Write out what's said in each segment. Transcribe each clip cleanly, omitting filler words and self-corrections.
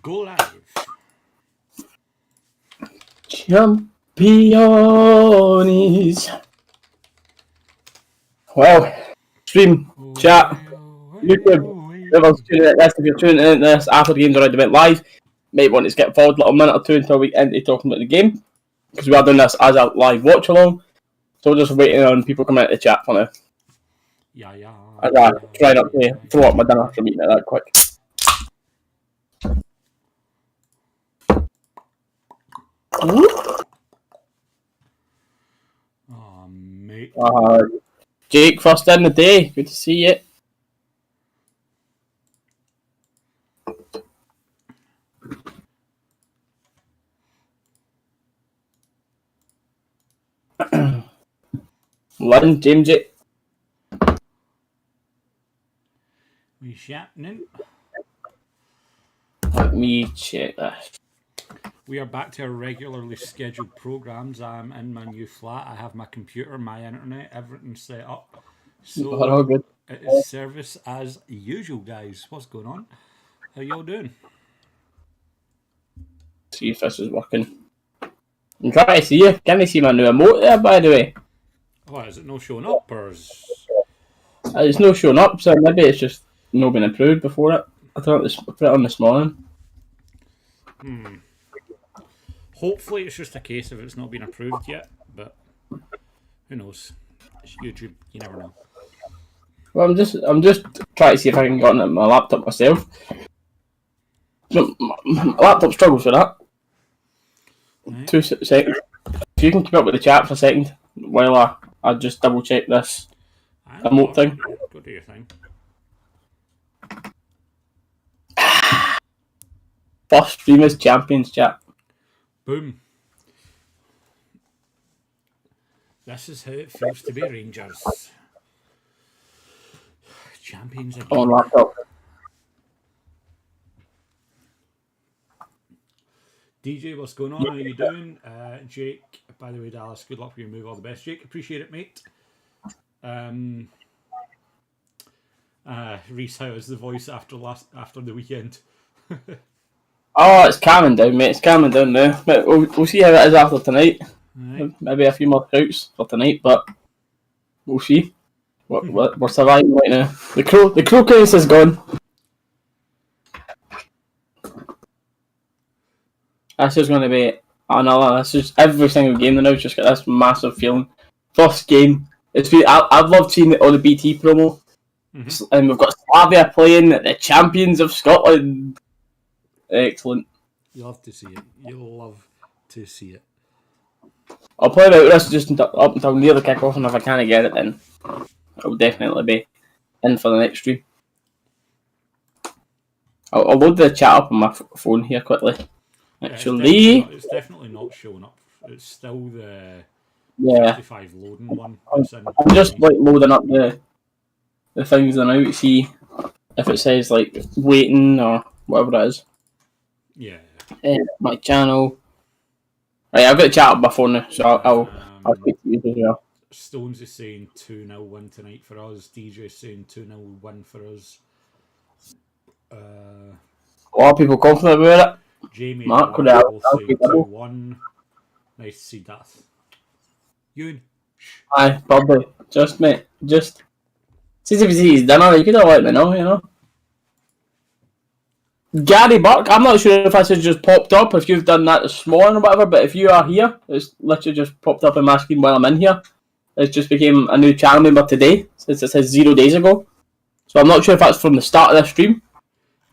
Go live. Champions. Well, stream, chat, YouTube, whoever's tuning in this, if you're tuning in this after the game's already went live, might want to skip forward a little minute or two until we end into talking about the game, because we are doing this as a live watch along, so we're just waiting on people coming into the chat for now. Yeah. Try not to throw up my dinner after eating it that quick. Oh, mate. Jake, first in the day. Good to see you. Lynn, James, We happening? let me check this. We are back to our regularly scheduled programs. I'm in my new flat. I have my computer, my internet, everything set up. So All good. it is service as usual, guys. What's going on? How y'all doing? See if this is working. I'm trying to see you. Can you see my new emote there, by the way? Oh, is it no showing up, or is... It's no showing up, so maybe it's just not been approved before it. I thought I put it on this morning. Hopefully it's just a case of it's not been approved yet, but who knows? It's YouTube, you never know. Well, I'm just trying to see if I can get on my laptop myself. My laptop struggles with that. Right. 2 seconds. If you can keep up with the chat for a second while I just double check this emote thing. Go do your thing. First stream is Champions chat. Boom. This is how it feels to be Rangers. Champions again. On laptop. DJ, what's going on? How you doing? Jake, by the way, Dallas, good luck with your move. All the best, Jake. Appreciate it, mate. Reese, how is the voice after the weekend? Oh, it's calming down, mate. It's calming down now. But we'll see how it is after tonight. Right. Maybe a few more shouts for tonight, but we'll see. We're surviving right now. The crow case is gone. This is going to be another. This is every single game now. Just got this massive feeling. First game. I've loved seeing all the BT promo, and we've got Slavia playing the champions of Scotland. Excellent. You'll love to see it. You'll love to see it. I'll play about this just up until near the kickoff, and if I can't get it, then I'll definitely be in for the next stream. I'll load the chat up on my phone here quickly. Actually, it's definitely not showing up. It's still the 55 loading one. I'm just like loading up the things now to see if it says like waiting or whatever it is. Yeah. My channel. Right, I've got the chat up my phone now, so I'll speak to you as well. Stones is saying 2-0 win tonight for us. DJ is saying 2-0 win for us. A lot of people confident about it. Jamie Mark, and Mark both saying 2-1. Nice to see that. Ewan. Aye, probably. Mate, just. Since if you see his dinner, you could have let me know, you know. Gary Burke, I'm not sure if this has just popped up, if you've done that this morning or whatever, but if you are here, it's literally just popped up on my screen while I'm in here. It's just became a new channel member today, since it says 0 days ago. So I'm not sure if that's from the start of this stream,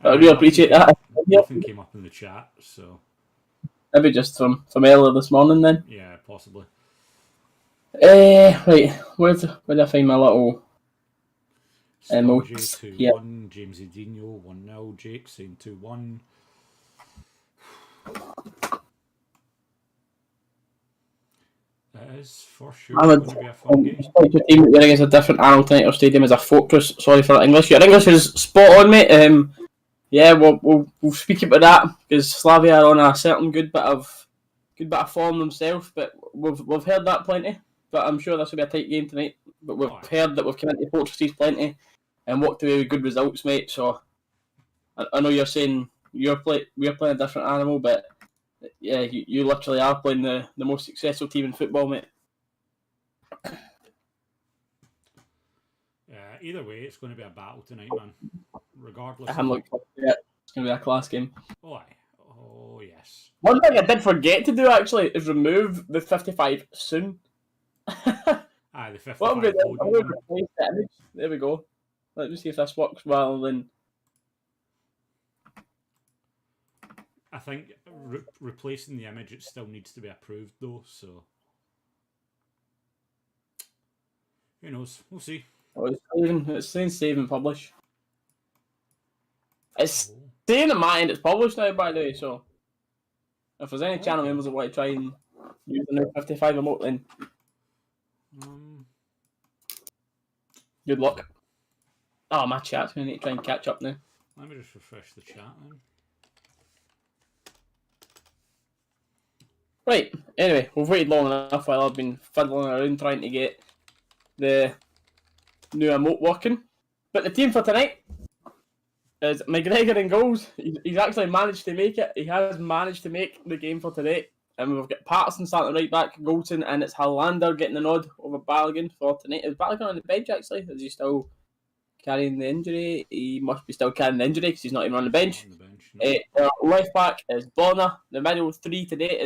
but I really appreciate that. Nothing came up in the chat, so... Maybe just from earlier this morning then. Yeah, possibly. Right, where did I find my little... Emotes. 2-1, James Edinho 1-0, Jake saying 2-1. It is for sure going to be a fun game. Your team you're against a different Arnold tonight or stadium as a fortress. Sorry for that English. Your English is spot on, mate. Yeah, we'll speak about that because Slavia are on a certain good bit of form themselves, but we've heard that plenty. But I'm sure this will be a tight game tonight. But we've heard that we've come into fortresses plenty and walked away with good results, mate. So I know you're saying we're playing a different animal, but yeah, you literally are playing the most successful team in football, mate. Either way, it's going to be a battle tonight, man. Regardless. I'm looking forward to it. It's going to be a class game. Oh, aye. Oh, yes. One thing I did forget to do actually is remove the 55 soon. Aye, the 55 I'm going to one. replace the image. There we go. Let me see if this works rather than. I think replacing the image, it still needs to be approved though, so who knows? We'll see. Oh, it's saying save and publish. It's saying at my end it's published now, by the way, so if there's any channel members that want to try and use the new 55 emote, then good luck. Oh, my chat's going to need to try and catch up now. Let me just refresh the chat then. Right, anyway, we've waited long enough while I've been fiddling around trying to get the new emote working. But the team for tonight is McGregor in goals. He's actually managed to make it. He has managed to make the game for today. And we've got Patterson starting right back, Goldson, and it's Hollander getting the nod over Balogun for tonight. Is Balogun on the bench actually? Is he still carrying the injury? He must be still carrying the injury because he's not even on the bench. No. Left back is Bonner. The middle three today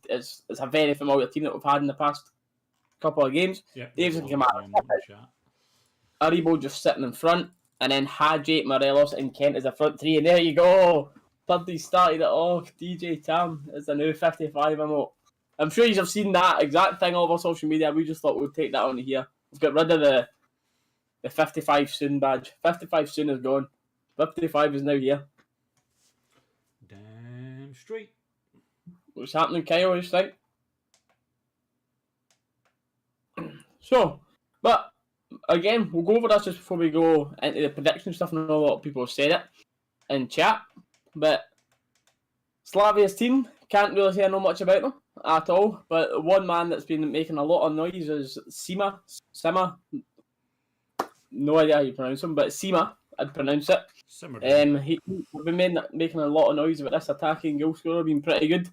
is a very familiar team that we've had in the past couple of games. Yep, Davison Kamara. Aribo just sitting in front. And then Hadji, Morelos, and Kent is the front three. And there you go. Thirdy started it off. DJ Tam is the new 55 emote. I'm sure you have seen that exact thing all over social media. We just thought we'd take that on here. We've got rid of the 55 soon badge. 55 soon is gone. 55 is now here. Damn straight. What's happening, Kyle? What do you think? So, but again, we'll go over this just before we go into the prediction stuff. I know a lot of people have said it in chat, but Slavia's team, can't really say I know much about them at all. But one man that's been making a lot of noise is Sima. No idea how you pronounce him, but Sima, I'd pronounce it. He's been making a lot of noise about this attacking goal scorer being pretty good,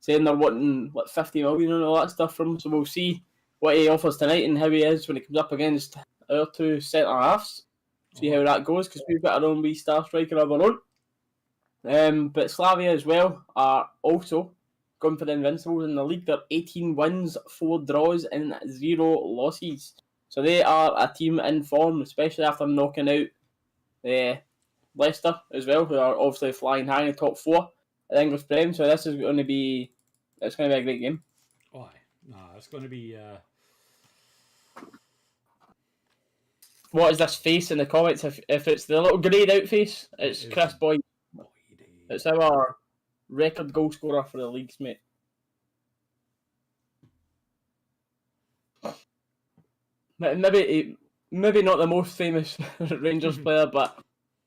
saying they're wanting 50 million and all that stuff from him. So we'll see what he offers tonight and how he is when he comes up against our two centre halves. See how that goes, because we've got our own wee star striker of our own. But Slavia as well are also going for the Invincibles in the league. They're 18 wins, 4 draws, and 0 losses. So they are a team in form, especially after knocking out Leicester as well, who are obviously flying high in the top 4 at the English Prem. So this is going to be a great game. Oh, it's going to be. What is this face in the comments? If it's the little greyed out face, it's Chris Boyd. It's our record goal scorer for the leagues, mate. Maybe not the most famous Rangers player, but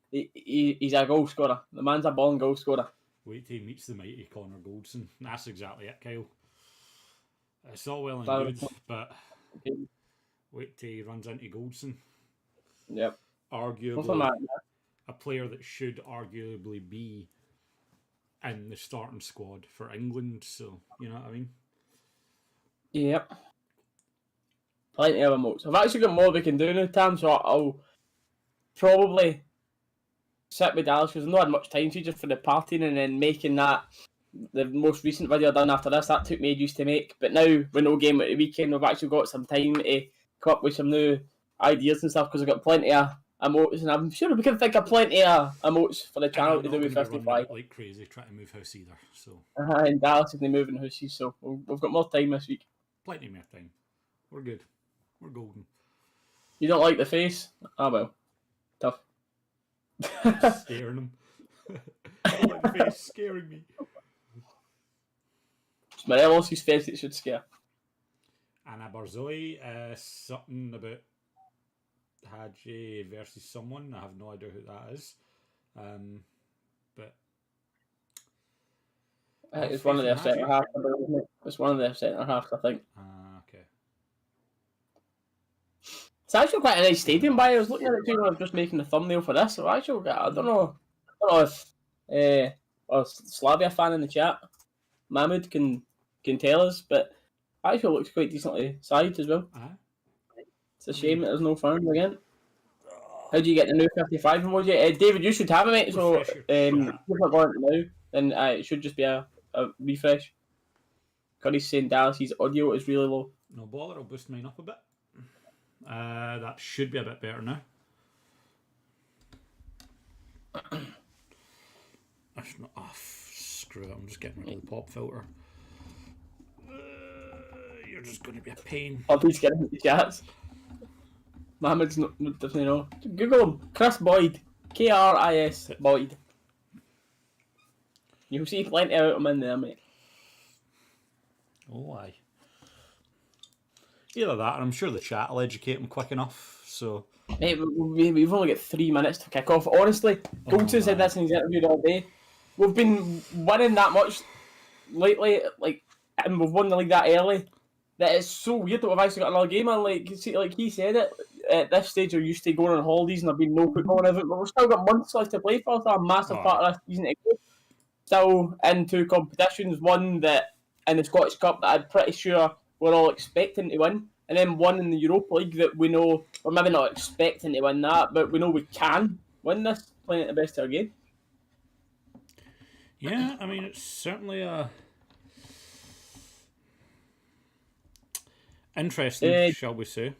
he's a goal scorer. The man's a born goal scorer. Wait till he meets the mighty Connor Goldson. That's exactly it, Kyle. It's all well and good, but wait till he runs into Goldson. Yep. Arguably, a player that should arguably be in the starting squad for England. So, you know what I mean? Yep. Plenty of emotes. I've actually got more we can do now, Tam, so I'll probably sit with Dalus because I've not had much time to just for the partying and then making that the most recent video done after this. That took me ages to make, but now with no game at the weekend, we've actually got some time to come up with some new ideas and stuff because I've got plenty of emotes and I'm sure we can think of plenty of emotes for the channel to do with 55. Like crazy trying to move house either. So and Dallas isn't moving houses, so we've got more time this week. Plenty more time. We're good. We're golden. You don't like the face? Ah, well. Tough. Scaring him. I don't like the face scaring me. It's Morelos' face that should scare. Anna Barzoi, something about Hadji versus someone. I have no idea who that is. But it's one of their centre halves. It's one of their centre halves, I think. Okay. It's actually quite a nice stadium, by I was looking at it too when I was just making the thumbnail for this. So actually, I don't know if or Slavia fan in the chat, Mahmoud can tell us, but actually looks quite decently sized as well. It's a shame that there's no farm again. How do you get the new 55 emoji? David, you should have it, mate. So if you're going now, then it should just be a refresh. Curry's saying Dallas' audio is really low. No bother, I'll boost mine up a bit. That should be a bit better now. That's not. Oh, screw it, I'm just getting rid of the pop filter. You're just going to be a pain. Oh, please get into the chats. Mohamed's definitely know. Google him. Chris Boyd. Kris Boyd. You'll see plenty of him in there, mate. Oh, aye. Either that, and I'm sure the chat will educate him quick enough, so... Mate, we've only got 3 minutes to kick off. Honestly, Goldson said this in his interview all day. We've been winning that much lately, and we've won the league that early, that it's so weird that we've actually got another game. And like he said it, at this stage we're used to going on holidays and there've been no football and everything, but we've still got months left to play for. So a massive part of this season to go. Still in 2 competitions, one that in the Scottish Cup that I'm pretty sure we're all expecting to win, and then one in the Europa League that we know we're maybe not expecting to win that, but we know we can win this, playing at the best of our game. Yeah, I mean, it's certainly a interesting, shall we say.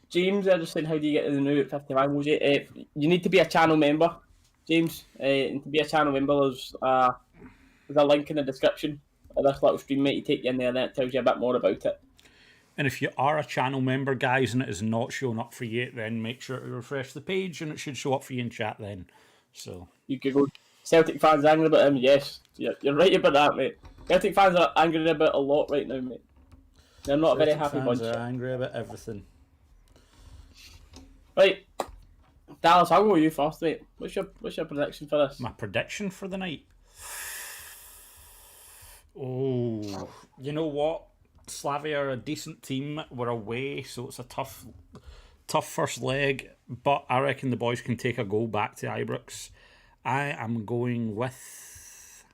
James, I just saying, how do you get to the new 55 emoji? You need to be a channel member, James. And to be a channel member, there's a link in the description of this little stream, mate. You take you in there and that tells you a bit more about it. And if you are a channel member, guys, and it is not showing up for you, then make sure to refresh the page and it should show up for you in chat then. So you could go, Celtic fans angry about him. Yes, you're right about that, mate. Celtic fans are angry about a lot right now, mate. They're not a very happy bunch. Are angry about everything. Right, Dallas, I'll go with you first, mate. What's your prediction for this? My prediction for the night? Oh, you know what? Slavia are a decent team. We're away, so it's a tough first leg. But I reckon the boys can take a goal back to Ibrox. I am going with...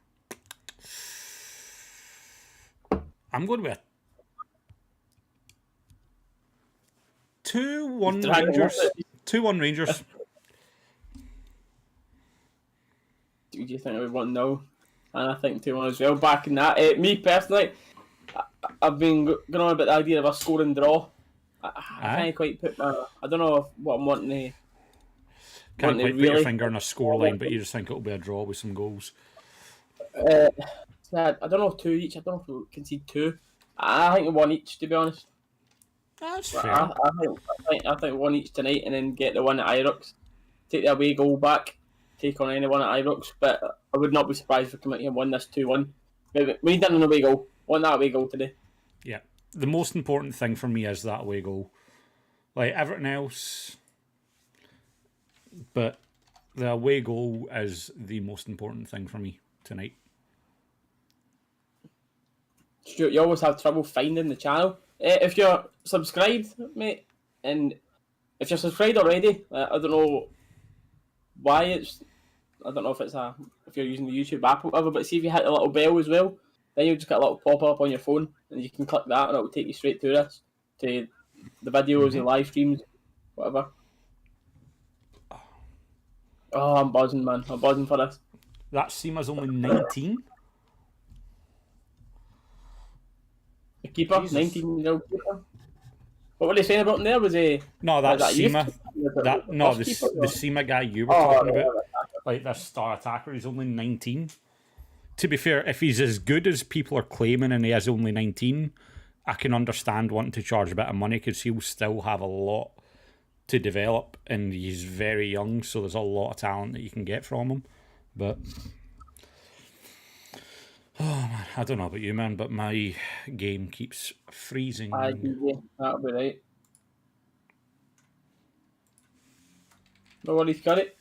I'm going with a 2-1 Rangers. 2-1 Rangers. Do you think we won? No. And I think 2-1 as well. Back in that. Me personally, I've been going on about the idea of a scoring draw. I can't quite put my... I don't know what I'm wanting to... Can't quite put your finger on a scoreline, but you just think it'll be a draw with some goals. I don't know if 2 each. I don't know if we concede 2. I think 1 each, to be honest. That's fair. I think 1 each tonight, and then get the one at Ibrox. Take the away goal back. Take on anyone at Ibrox. But I would not be surprised if we come out here and win this 2-1. We need an away goal. Want that away goal today. Yeah. The most important thing for me is that away goal. Like everything else... But the away goal is the most important thing for me tonight. Stuart, you always have trouble finding the channel. If you're subscribed, mate, and if you're subscribed already, I don't know why it's... I don't know if you're using the YouTube app or whatever, but see if you hit the little bell as well, then you'll just get a little pop-up on your phone, and you can click that and it will take you straight to this, to the videos and live streams, whatever. Oh, I'm buzzing, man. I'm buzzing for this. That Seema's only 19? The keeper? 19-year-old keeper? What were they saying about him there? Was he... No, that's Seema. The Seema guy you were talking about. Like, this star attacker, he's only 19. To be fair, if he's as good as people are claiming and he is only 19, I can understand wanting to charge a bit of money because he'll still have a lot to develop, and he's very young, so there's a lot of talent that you can get from him. But oh man, I don't know about you, man, but my game keeps freezing. That'll be right. No worries, got it.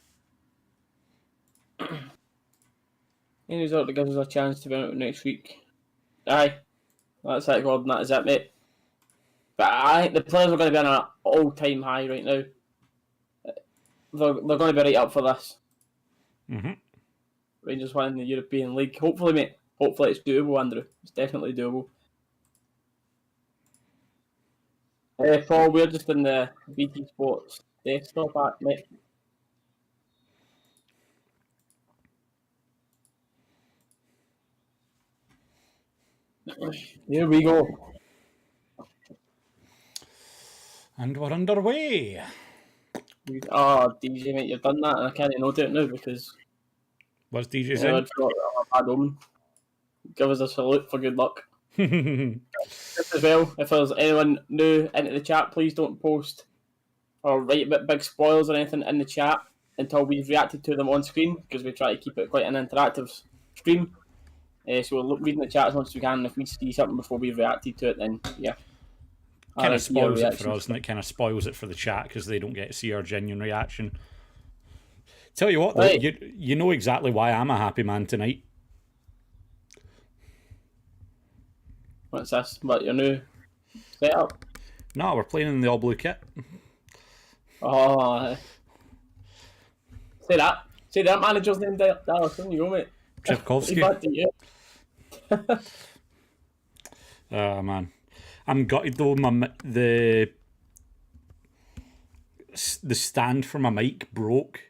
Any result that gives us a chance to win it next week. Aye, that's it, Gordon. That is it, mate. But I think the players are going to be on an all-time high right now. They're going to be right up for this. Mm-hmm. Rangers winning the European League. Hopefully, mate. Hopefully it's doable, Andrew. It's definitely doable. Paul, we're just in the BT Sports desktop app, mate. Here we go. And we're underway. Oh, DJ, mate, you've done that, and I can't note it now because... What's DJ saying? A bad omen. Give us a salute for good luck. Just as well, if there's anyone new into the chat, please don't post or write about big spoilers or anything in the chat until we've reacted to them on screen, because we try to keep it quite an interactive stream. So we'll read in the chat as much as we can, and if we see something before we've reacted to it, then yeah. Kind of spoils it for us, and it kind of spoils it for the chat because they don't get to see our genuine reaction. Tell you what, though, right. you know exactly why I'm a happy man tonight. What's this? What, your new setup? No, we're playing in the all blue kit. Oh, say that. Say that manager's name, Dalus. There you go, mate. Tripkovsky. Oh, man. I'm gutted, though. The stand for my mic broke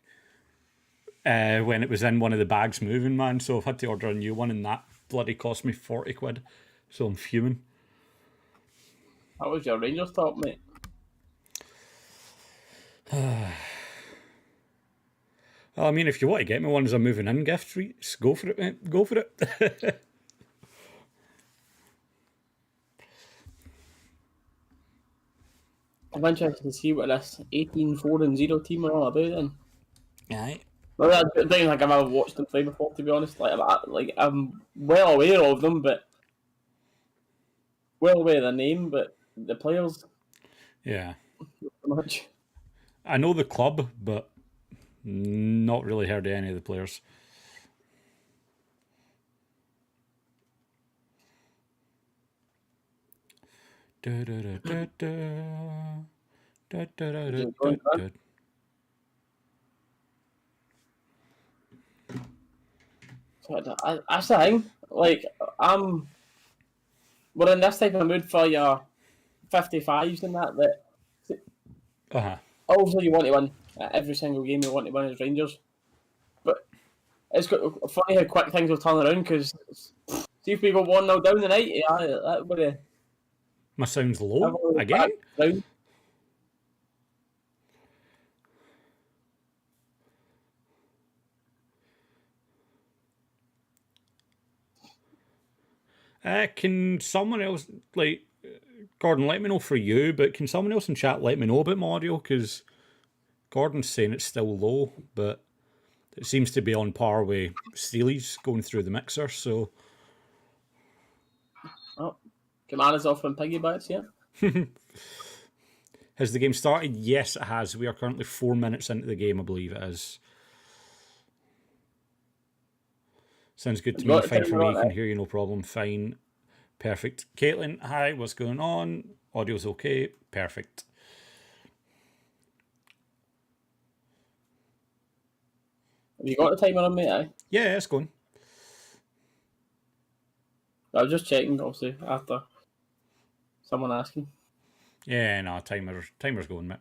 when it was in one of the bags moving, man. So I've had to order a new one, and that bloody cost me 40 quid. So I'm fuming. That was your Rangers top, mate. I mean, if you want to get me one as a moving in gift, go for it, mate. Go for it. I'm interested to see what this 18-4-0 team are all about then. Aye. Well, I don't think I've ever watched them play before, to be honest. I'm well aware of them, but well aware of the name, but the players. Yeah. Not much. I know the club, but not really heard of any of the players. That's the thing. Like, we're in this type of mood for your 55s and that. Obviously, you want to win every single game. You want to win as Rangers, but it's funny how quick things will turn around. Because see if we go 1-0 down the night, yeah, that would have. My sound's low again. Can someone else, like, Gordon, let me know for you, but can someone else in chat let me know about my audio? Because Gordon's saying it's still low, but it seems to be on par with Steely's going through the mixer, so... Oh, Kamara's offering piggybacks, yeah. Has the game started? Yes, it has. We are currently 4 minutes into the game, I believe it is. Sounds good to me. Fine for me. Can hear you, no problem. Fine. Perfect. Caitlin, hi. What's going on? Audio's okay. Perfect. Have you got the timer on, mate? Aye? Yeah, it's going. I was just checking, obviously, after someone asking. Yeah, no, timer's going, mate.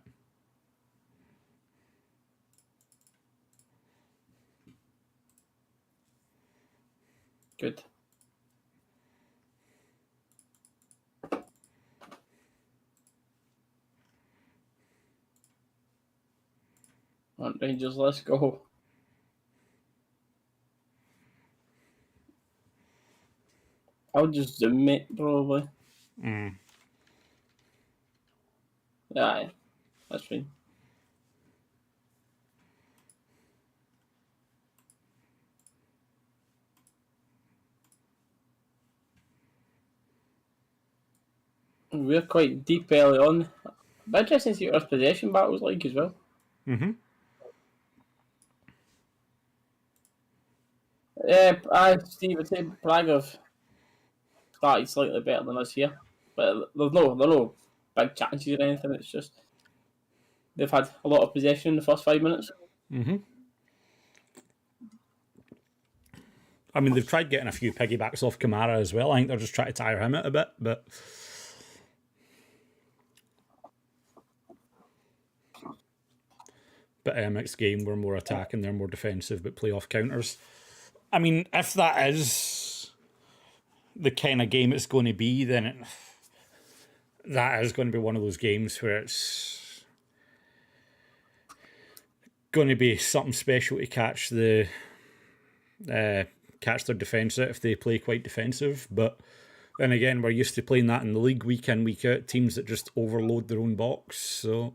Good. Right, Rangers, let's go. I'll just zoom it, probably. Yeah, that's fine. We're quite deep early on. But interesting to see what our possession battle's like as well. Steve, I'd say Prague have started slightly better than us here. But there's no big chances or anything. It's just they've had a lot of possession in the first 5 minutes. I mean, they've tried getting a few piggybacks off Kamara as well. I think they're just trying to tire him out a bit, but next game we're more attacking, they're more defensive, but play off counters. I mean, if that is the kind of game it's going to be, then that is going to be one of those games where it's going to be something special to catch their defence out if they play quite defensive. But then again, we're used to playing that in the league week in, week out, teams that just overload their own box. So,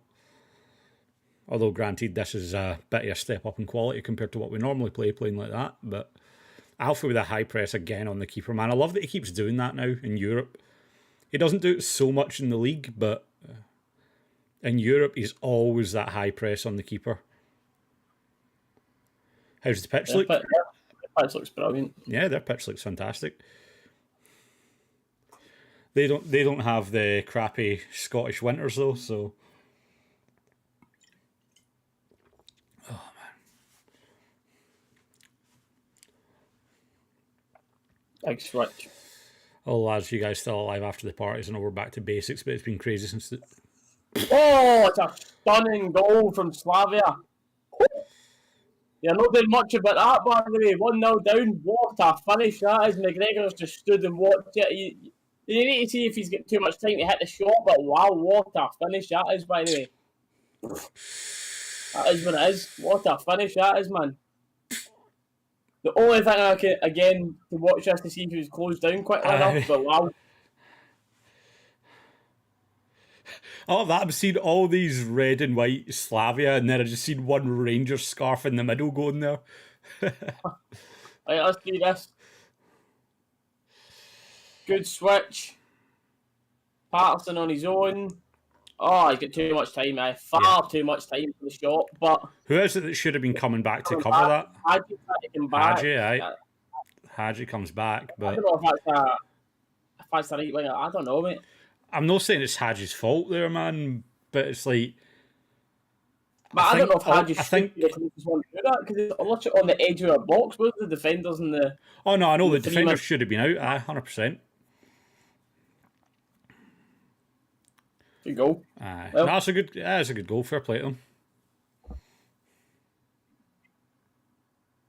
although granted, this is a bit of a step up in quality compared to what we normally play playing like that. But Alpha with a high press again on the keeper, man. I love that he keeps doing that now in Europe. He doesn't do it so much in the league, but in Europe, he's always that high press on the keeper. How's the pitch look? The pitch looks brilliant. Yeah, their pitch looks fantastic. They don't have the crappy Scottish winters though, so. Oh man. Big switch. Oh lads, you guys still alive after the parties? I know we're back to basics, but it's been crazy since the. Oh, it's a stunning goal from Slavia. You're not doing much about that, by the way. 1-0 down. What a finish that is. McGregor's just stood and watched it. You need to see if he's got too much time to hit the shot, but wow, what a finish that is, by the way. That is what it is. What a finish that is, man. The only thing I can, again, to watch this to see if he was closed down quickly enough, but wow. Oh, that I've seen all these red and white Slavia, and then I just seen one Rangers scarf in the middle going there. Right, let's do this. Good switch. Patterson on his own. Oh, he's got too much time, far too much time for the shot. But who is it that should have been coming back to cover that? Hadji came back. Hadji, aye. Hadji comes back, but I don't know if that's the right winger. I don't know, mate. I'm not saying it's Hadji's fault there, man, but it's like. But I don't know if Hadji should be the closest one to do that, because it's literally on the edge of our box with the defenders and the. Oh no, I know the defenders should have been out. 100%. Good goal. Well, that's a good goal. Fair play to them.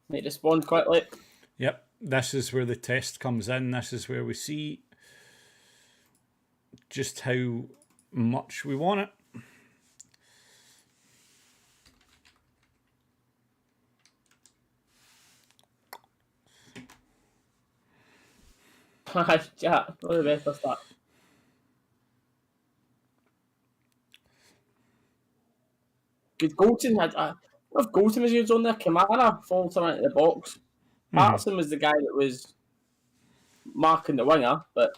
Need to respond quickly. Yep, this is where the test comes in. This is where we see just how much we want it. Yeah, not the best of that. Good Goldson had if Goldson was used on there, Kamara falls him into the box. Patterson was the guy that was marking the winger, but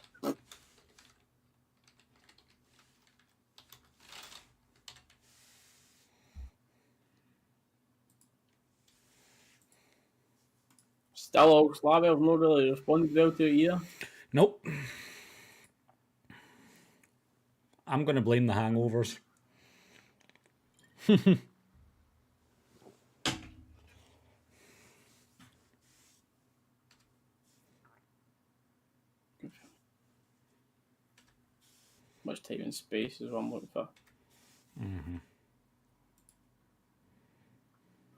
still all Slavia have not really responded well to it either. Nope. I'm going to blame the hangovers. Much time and space is what I'm looking for.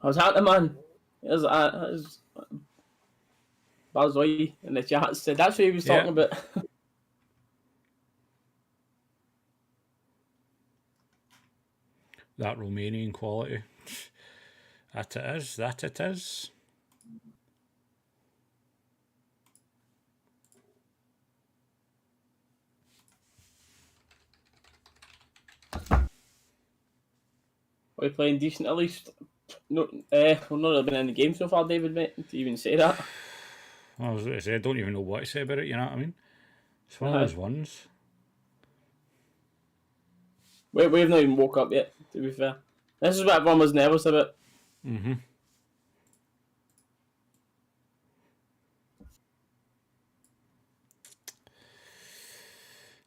How's that, man? There's Bazoy in the chat said that's what he was talking about. That Romanian quality. That it is. Are we playing decent at least? No, we've not really been in the game so far, David, mate, to even say that. I was going to say, I don't even know what to say about it, you know what I mean? It's one of those ones. We've not even woke up yet, to be fair. This is what everyone was nervous about.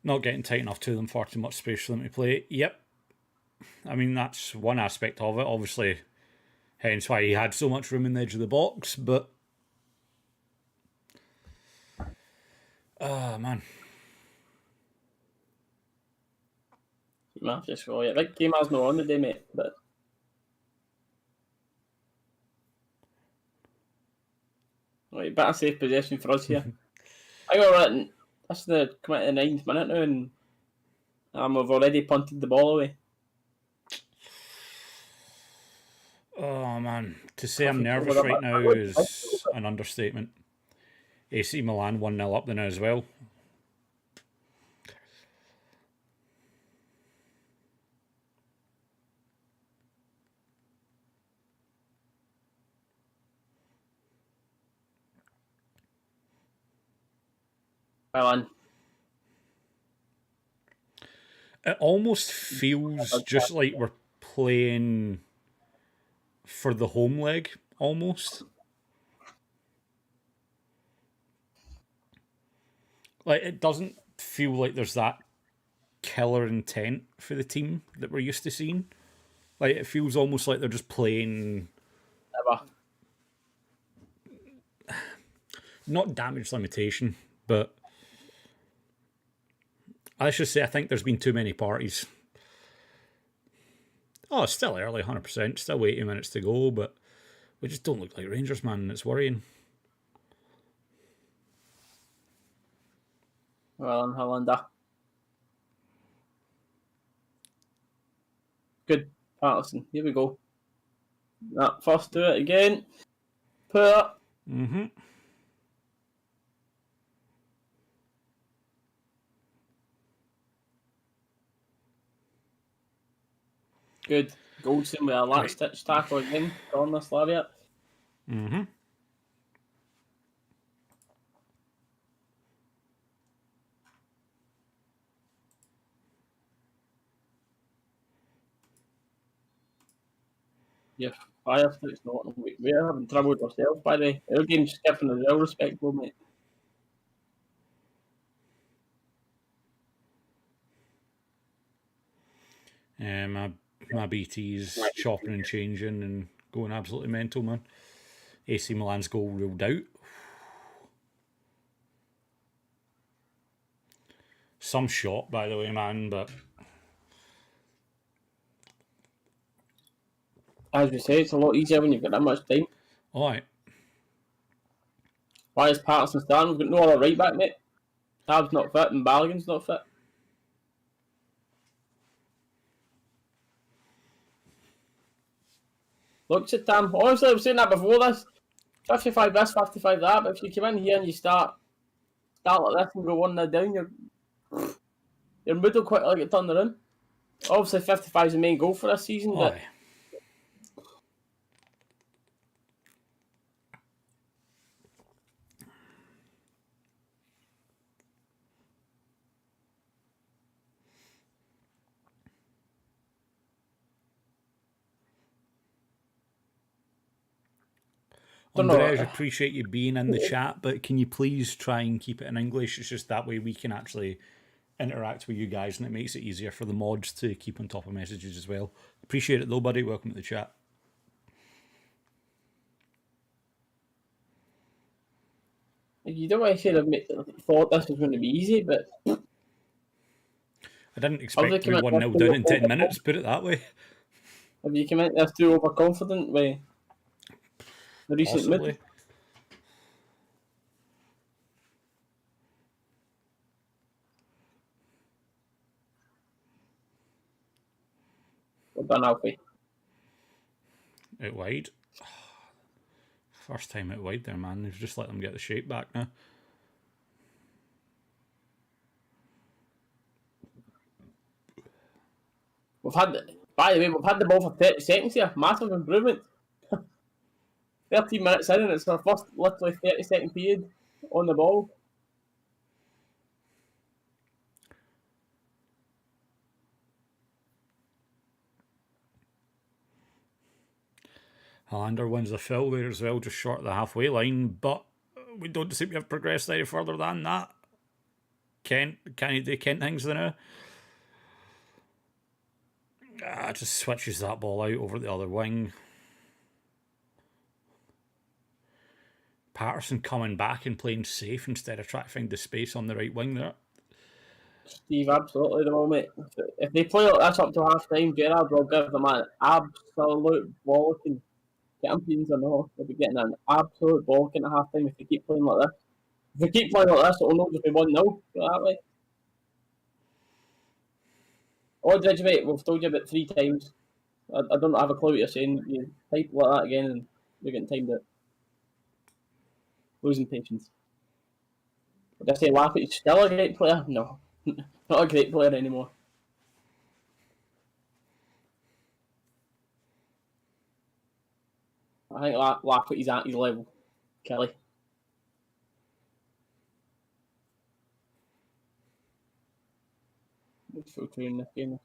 Not getting tight enough to them, far too much space for them to play. Yep. I mean, that's one aspect of it, obviously. Hence why he had so much room in the edge of the box, but Oh, man. You might have to score it. Like, Gamer's not on the day, mate, but... Right, better safe possession for us here. I got written. This is the coming to the 9th minute now, and we've already punted the ball away. Oh, man. To say I'm nervous right now is an understatement. AC Milan 1-0 up there now as well. Well on. It almost feels just like we're playing for the home leg, almost. Like, it doesn't feel like there's that killer intent for the team that we're used to seeing. Like, it feels almost like they're just playing... Never. Not damage limitation, but... I should say I think there's been too many parties. Oh, it's still early, 100%. Still 80 minutes to go, but we just don't look like Rangers, man. It's worrying. Well on, Hollander. Good. Patterson. Here we go. That first do it again. Poor. Mm-hmm. Good. Goldson with a last stitch tackle again. Corner Slavia. Mm-hmm. Yeah, fire sticks not. We're having trouble with ourselves by the way. Our game's skipping as well, respectable, mate. My BT's chopping and changing and going absolutely mental, man. AC Milan's goal ruled out. Some shot, by the way, man, but... As we say, it's a lot easier when you've got that much time. Alright. Why is Patterson starting? We've got no other right back, mate. Tab's not fit and Balogun's not fit. Looks at Tam. Honestly, I was saying that before this. 55 this, 55 that, but if you come in here and you start like this and go 1-0 down, your mood will quite get turned around. Obviously, 55 is the main goal for this season, but Aye. Andrej, I appreciate you being in the chat, but can you please try and keep it in English? It's just that way we can actually interact with you guys, and it makes it easier for the mods to keep on top of messages as well. Appreciate it though, buddy. Welcome to the chat. you don't want to say I thought this was going to be easy, but I didn't expect to be 1-0 down in 10 minutes, put it that way. Have you come in this too overconfident with the recent Possibly. mood? We're done, Alfie. Out wide. First time out wide there, man. They've just let them get the shape back now. By the way, we've had the ball for 30 seconds here. Massive improvement. 13 minutes in and it's our first literally 30-second period on the ball. Hollander wins the fill there as well, just short of the halfway line, but we don't seem to have progressed any further than that. Can he do Kent things now? Just switches that ball out over the other wing. Patterson coming back and playing safe instead of trying to find the space on the right wing there. Steve, absolutely the moment. If they play like this up to half time, Gerrard will give them an absolute bollocking. Champions or no, they'll be getting an absolute bollocking at half time if they keep playing like this. If they keep playing like this, it'll not just be 1-0. That way. Oh, did you, mate? We've told you about 3 times. I don't have a clue what you're saying. You type like that again and you're getting timed out. Losing patience. Would I say Laffy's still a great player? No. Not a great player anymore. I think Lafferty's at his level. Kelly. Filtering this game.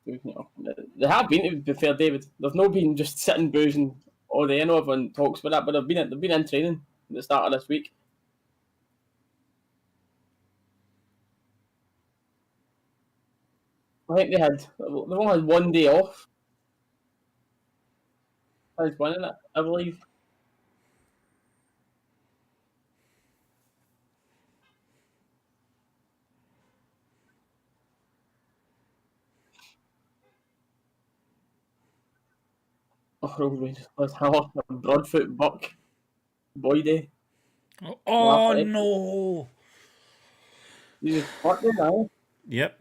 They have been, to be fair, David. They've not been just sitting boozing all day. I know everyone talks about that, but they've been in training at the start of this week. I think they've only had 1 day off. That's winning it, I believe. Oh, let's have a Broadfoot Buck boy day. Oh no! You just fucked it now. Yep.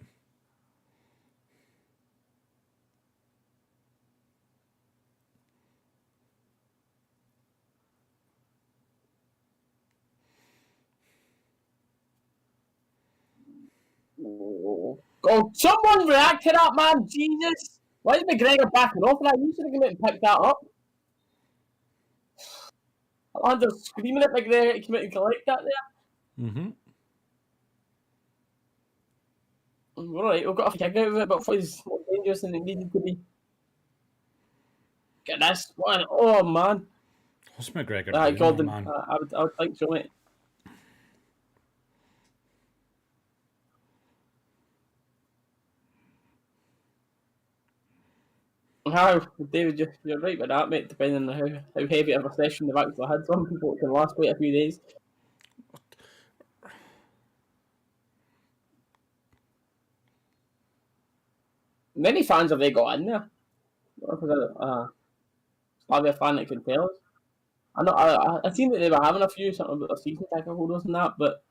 Oh, someone react to that, man! Jesus! Why is McGregor backing off that? You should have come out and picked that up. Alander's screaming at McGregor to come out and collect that there. Mm-hmm. Alright, we've got a kick out of it, but it was more dangerous than it needed to be. Get this one. Oh, man. What's McGregor doing, Gordon, man? I would think so, mate. How, David, you're right with that, mate, depending on how heavy of a session they've actually had. Some people it can last quite a few days. Many fans have they got in there? If there's a Slavia fan that can tell us. I know I seen that they were having a few something about their season ticket holders and that, but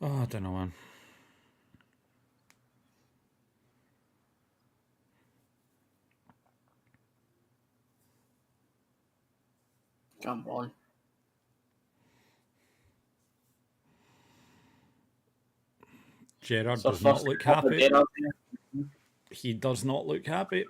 Oh, I don't know, man. come on. Gerrard So does not first look couple of happy. Gerrard there. He does not look happy.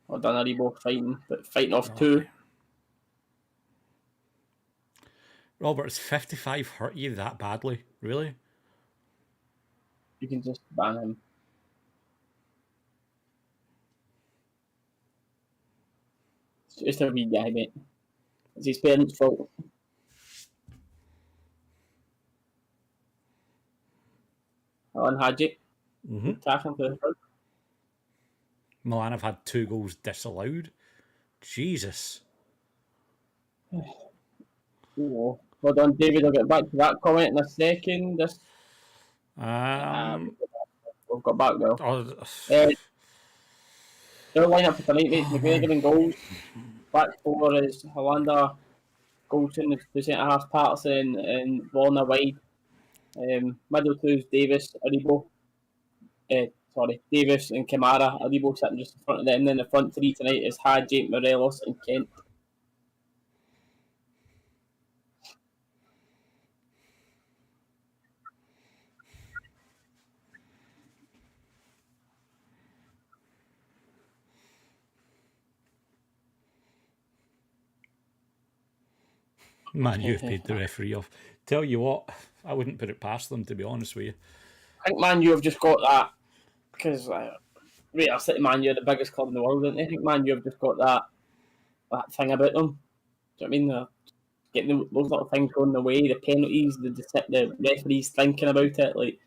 Well done, Aribo fighting off 2. Robert's 55 hurt you that badly? Really? You can just ban him. It's just a wee guy, mate. It's his parents' fault. Alan Hadji. Mm-hmm. Tackling for the front. Milan have had 2 goals disallowed. Jesus. Oh, well done, David. I'll get back to that comment in a second. We've got back now. Their lineup for tonight, mate. McGregor in goals. Back 4 is Hollander, Goldson, the centre half, Patterson, and Warner wide. Middle 2 is Davis, Aribo. Davis and Kamara. Aribo sitting just in front of them. And then the front 3 tonight is Hadji, Morelos, and Kent. Man, you have paid the referee off. Tell you what, I wouldn't put it past them, to be honest with you. I think Man U have just got that because I say Man U are the biggest club in the world, don't they? I think Man U have just got that thing about them. Do you know what I mean? getting those little things going away, the penalties, the referees thinking about it, like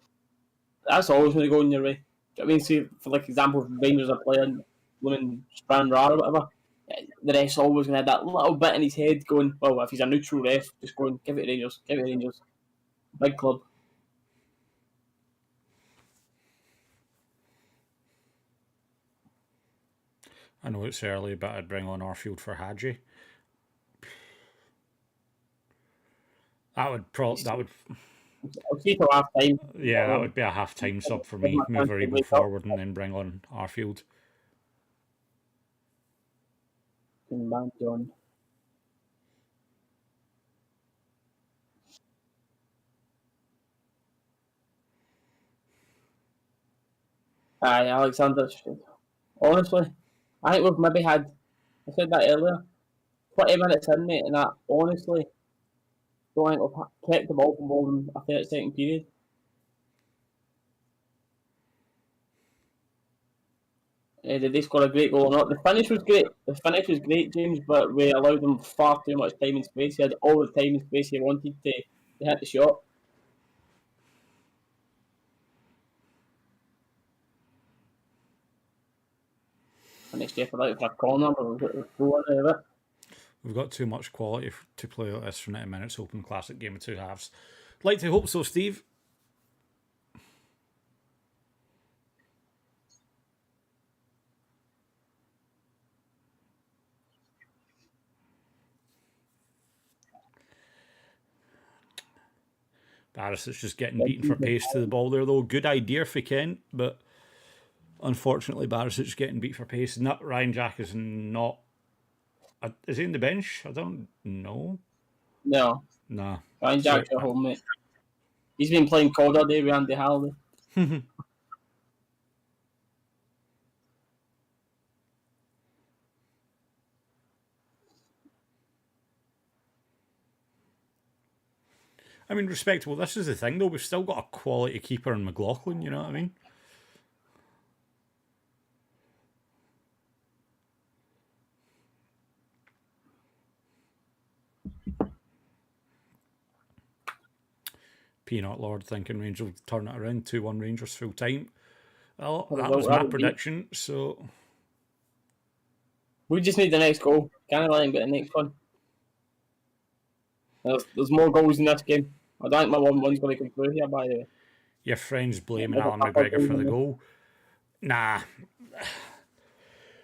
that's always going to go in your way. I mean, see, for like example, if Rangers are playing blooming Strand Ra or whatever, the ref's always going to have that little bit in his head going, well, if he's a neutral ref, just going, give it to Rangers, give it to Rangers. Big club. I know it's early, but I'd bring on Arfield for Hadji. That would I'll see till half time. Yeah, that would be a half-time sub for me. Move Aribo forward and then bring on Arfield. John. Aye, Alexander. Honestly, I think we've maybe had, I said that earlier, 20 minutes in, mate, and that honestly don't think we've kept the ball for more than a 30-second period. Did they score a great goal or not? The finish was great. The finish was great, James, but we allowed him far too much time and space. He had all the time and space he wanted to hit the shot. And it's Jeff out for a corner, but we've got to go on of it. We've got too much quality to play like this for 90 minutes. Open classic game of two halves. Like to hope so, Steve. Barisic just getting beaten for pace to the ball there, though. Good idea for Kent, but unfortunately, Barisic getting beat for pace. Not Ryan Jack is not. Is he in the bench? I don't know. No. Nah. Ryan Jack's at home, mate. He's been playing COD all day with Andy Halliday. I mean, respectable. This is the thing, though. We've still got a quality keeper in McLaughlin, you know what I mean? Peanut Lord thinking Rangers will turn it around. 2-1 Rangers full time. Well, that was my prediction, so... We just need the next goal. Can't let him get the next one. There's more goals in this game. I don't think my 1-1's going to come through here, by the way. Your friend's blaming Alan McGregor for the goal. Nah.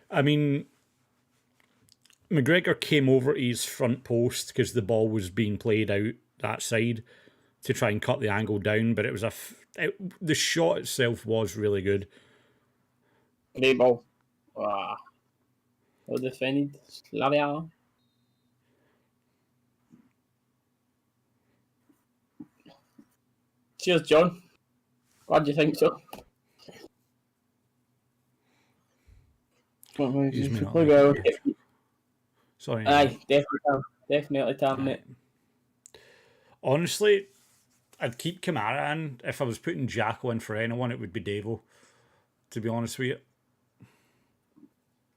I mean, McGregor came over to his front post because the ball was being played out that side to try and cut the angle down, but it was the shot itself was really good. Great ball. Wow. Well defended. Slavia. Cheers, John. Glad you think so. Sorry. Aye, definitely time, mate. Honestly, I'd keep Kamara in. If I was putting Jacko in for anyone, it would be Davo, to be honest with you.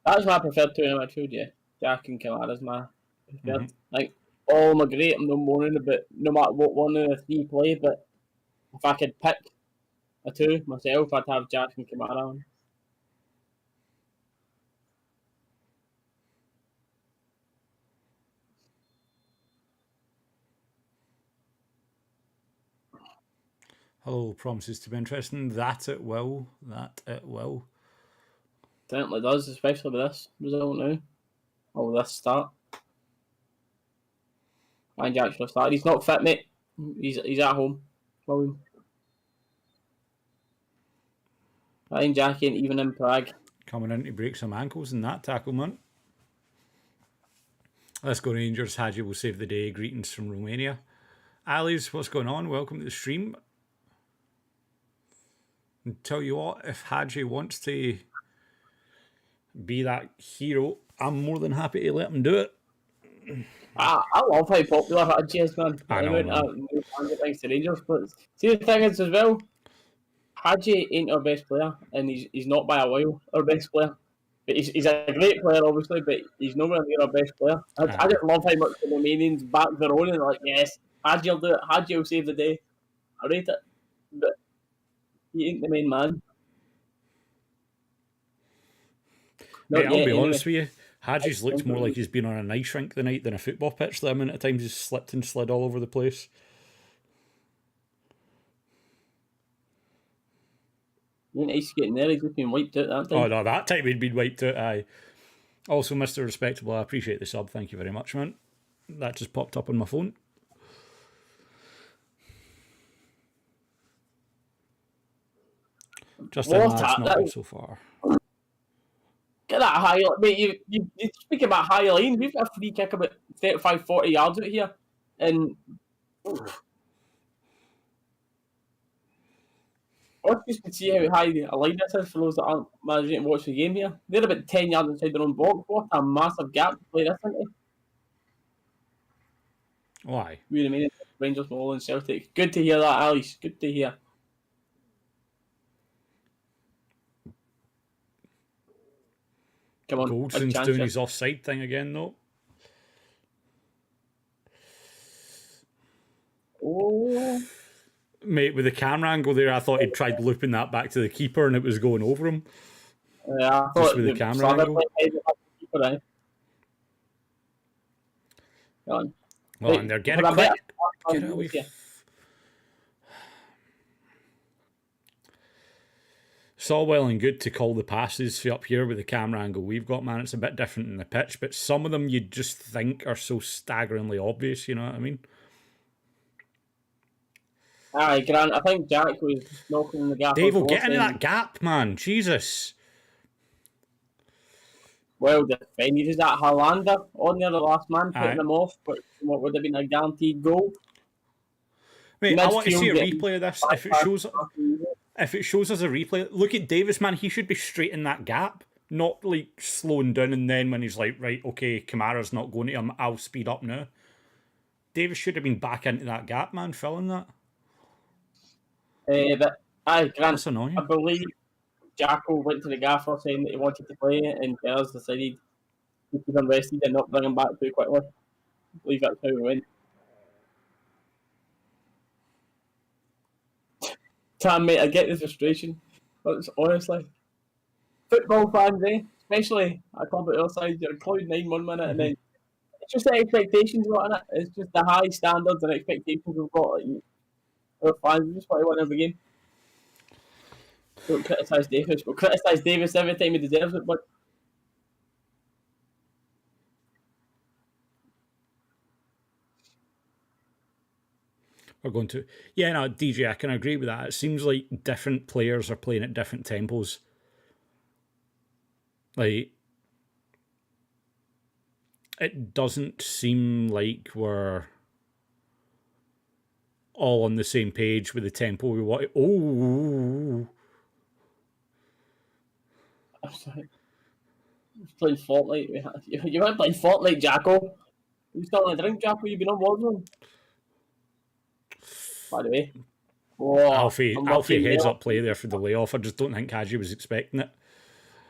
That's my preferred two in the midfield, yeah. Jack and Kamara's my preferred. Like, all them are great, I'm not moaning about no matter what one of the three play, but if I could pick a two myself, I'd have Jack and Kamara on. Hello, promises to be interesting. That it will. Certainly does, especially with this result now. Or this start. Ryan Jack should have started. He's not fit, mate. He's at home. William. Ryan Jack ain't even in Prague. Coming in to break some ankles in that tacklement. Let's go Rangers. Hadji will save the day. Greetings from Romania. Ali's, what's going on? Welcome to the stream. And tell you what, if Hadji wants to be that hero, I'm more than happy to let him do it. I love how popular Hadji is, man. I know. Thanks to Rangers, but see the thing is as well, Hadji ain't our best player, and he's not by a while our best player. But he's a great player, obviously, but he's nowhere near our best player. I just love how much the Romanians back their own and like, yes, Hadji will do it. Hadji will save the day. I rate it, but he ain't the main man. Mate, I'll be honest with you. Hadji's looks more like he's been on an ice rink the night than a football pitch. The amount of times he's slipped and slid all over the place. He ain't ice skating there. He's just been wiped out that time. Oh no, that time he'd been wiped out. Aye. Also, Mr. Respectable, I appreciate the sub. Thank you very much, man. That just popped up on my phone. Just a match not good so far. Get that high, mate. You speak about high line. We've got a free kick about 35, 40 yards out here, and I just can see how high a line this is for those that aren't managing to watch the game here. They're about 10 yards inside their own box. What a massive gap to play this into. Why? We remain Rangers, Mall, and Celtic. Good to hear that, Alice. Good to hear. Come on. Goldson's doing his offside thing again, though. Oh. Mate, with the camera angle there, I thought he'd tried looping that back to the keeper and it was going over him. Yeah, I thought just with the camera angle. Keeper, Well, and they're getting quick. Get away. It's all well and good to call the passes up here with the camera angle we've got, man. It's a bit different in the pitch, but some of them you just think are so staggeringly obvious, you know what I mean? Aye, Grant, I think Jack was knocking in the gap. Dave will get into that gap, man. Jesus. Well defended. Is that Hollander on there, the last man, putting them off, but what would have been a guaranteed goal? Mate, I want to see a replay of this. If it shows us a replay, look at Davis, man. He should be straight in that gap, not like slowing down and then when he's like, right, okay, Kamara's not going to him, I'll speed up now. Davis should have been back into that gap, man, filling that. But aye, Grant, that's annoying. I believe Jacko went to the gaffer saying that he wanted to play it, and Pellers decided to keep him rested and not bring him back too quickly. I believe that's how it went. Damn, mate, I get the frustration. But it's honestly, football fans, especially a club at our side, you're cloud nine 1 minute, and then it's just the expectations, what in it? It's just the high standards and expectations we've got. Like, our fans, we just want to win every game. Don't criticise Davis, but criticise Davis every time he deserves it, but we're going to... Yeah, no, DJ, I can agree with that. It seems like different players are playing at different tempos. Like, it doesn't seem like we're all on the same page with the tempo we want. Oh! I'm sorry. Playing Fortnite. You weren't playing Fortnite, Jacko. You still on a drink, Jacko? You've been on Warzone. By the way. Oh, Alfie heads up play there for the layoff. I just don't think Hadji was expecting it.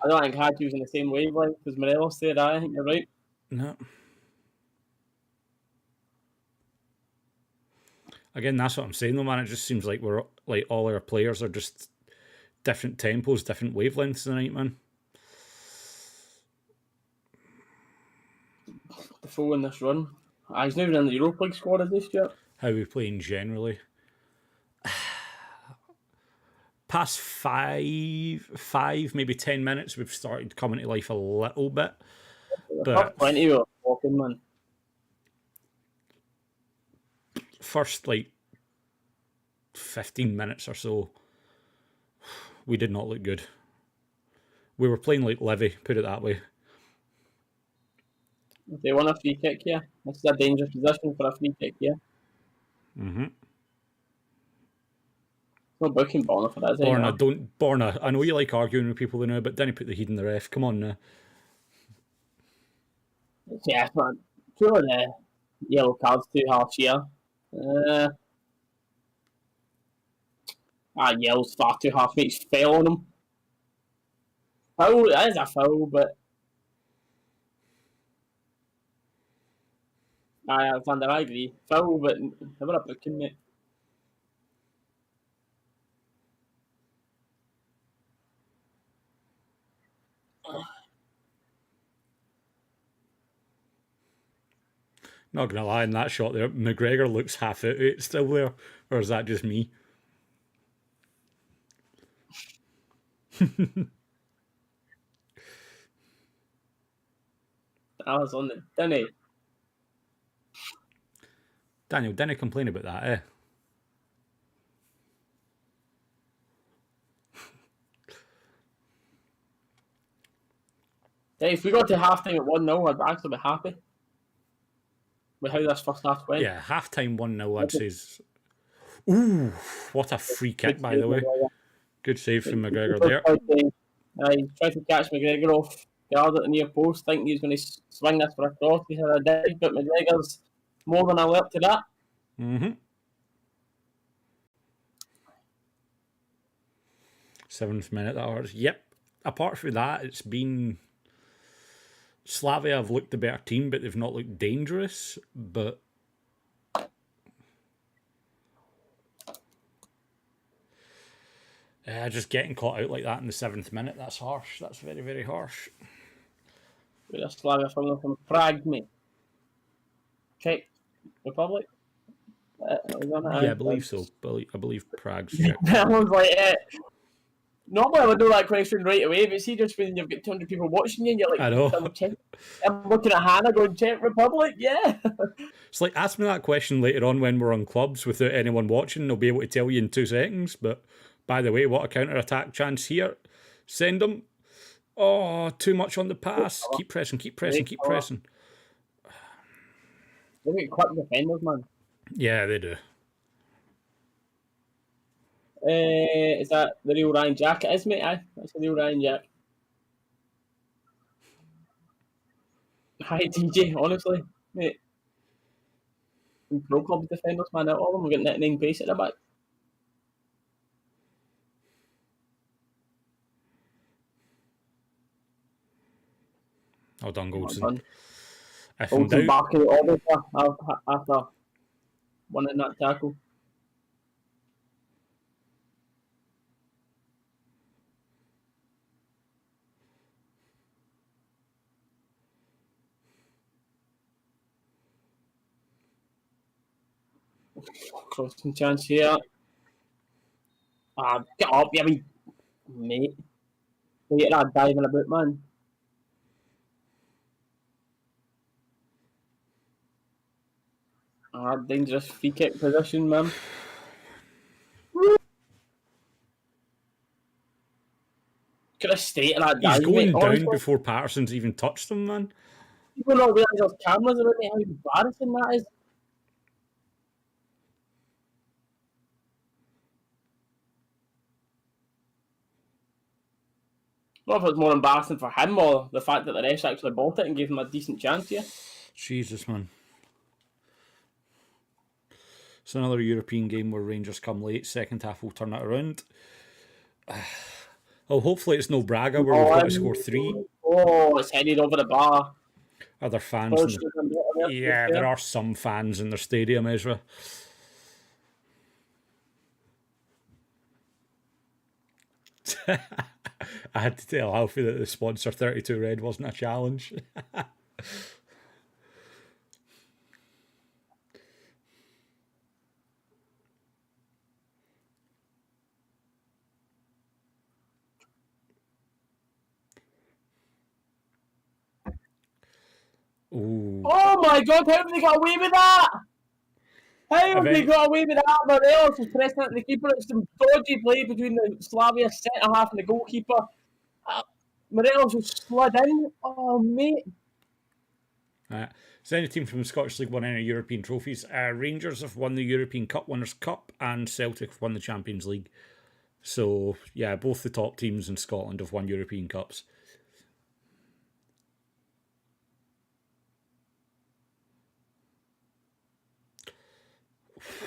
I don't think Hadji was in the same wavelength as Morelos there. I think you're right. No. Again, that's what I'm saying though, man. It just seems like we're like all our players are just different tempos, different wavelengths tonight, man. The foe in this run. He's not even in the Europa League squad, is this, Stuart? How we playing generally? Past five, maybe 10 minutes, we've started coming to life a little bit. But 20 we were walking, man. First, like, 15 minutes or so, we did not look good. We were playing like Levy, put it that way. If they won a free kick here, this is a dangerous position for a free kick here. Mm-hmm. No booking Borna for that. Borna, I know you like arguing with people now, but then you put the heat in the ref. Come on now. Yeah, man. Two of the yellow cards, 2 halves here. Yellow's far too half mates fell on him. Foul, that is a foul, but Alexander, I agree. Foul, but never a booking, mate. Not gonna lie, in that shot there, McGregor looks half out of it still there, or is that just me? I was on it, didn't he? Daniel, didn't complain about that, eh? Yeah, if we got to half time at 1-0, I'd actually be happy with how this first half went. Yeah, half time 1-0, I'd say. Ooh, what a free kick, by the way. Good save from McGregor there. He tried to catch McGregor off guard at the near post, thinking he was going to swing this for a cross. He had a dig, but McGregor's more than alert to that. Mm-hmm. 7th minute, that hurts. Yep. Apart from that, it's been... Slavia have looked the better team, but they've not looked dangerous. But just getting caught out like that in the 7th minute, that's harsh. That's very, very harsh. With a Slavia from Prague, mate. Czech Republic. Yeah, I believe so. I believe Prague's Czech. I was like, normally I would know that question right away, but see, just when you've got 200 people watching you, and you're like, I know. I'm looking at Hannah going, Czech Republic, yeah. It's like, ask me that question later on when we're on clubs without anyone watching. They'll be able to tell you in 2 seconds. But by the way, what a counter-attack chance here. Send them. Oh, too much on the pass. Keep pressing, keep pressing, keep pressing. They've got quick defenders, man. Yeah, they do. Is that the real Ryan Jack? It is, mate. Aye, that's the real Ryan Jack. Hi, DJ. Honestly, mate. Pro club defenders, man. Out all of them, we're getting 9 pace at the back. Well done, Goldson. Well done. If in Goldson doubt, back out after winning that tackle. Crossing chance here. Get up, you wee mate. Get that diving about, man. Dangerous free kick position, man. Could have stayed at that he's dive, going mate. down Honestly, before Patterson's even touched him, man. people don't realise there's cameras around me. How embarrassing that is. Not if it's more embarrassing for him or the fact that the refs actually bought it and gave him a decent chance here. Jesus, man. It's another European game where Rangers come late. Second half will turn it around. Well, hopefully it's no Braga where we've got to score 3. Oh, it's headed over the bar. Are there fans? Yeah, there are some fans in their stadium, Ezra. I had to tell Alfie that the sponsor 32 Red wasn't a challenge. Ooh. Oh my god, how have they got away with that? How have they got away with that? Morelos was pressing at the keeper. It's some dodgy play between the Slavia centre half and the goalkeeper. Morelos was slid in. Oh, mate. Has any team from the Scottish League won any European trophies? Rangers have won the European Cup Winners' Cup and Celtic have won the Champions League. So, yeah, both the top teams in Scotland have won European Cups.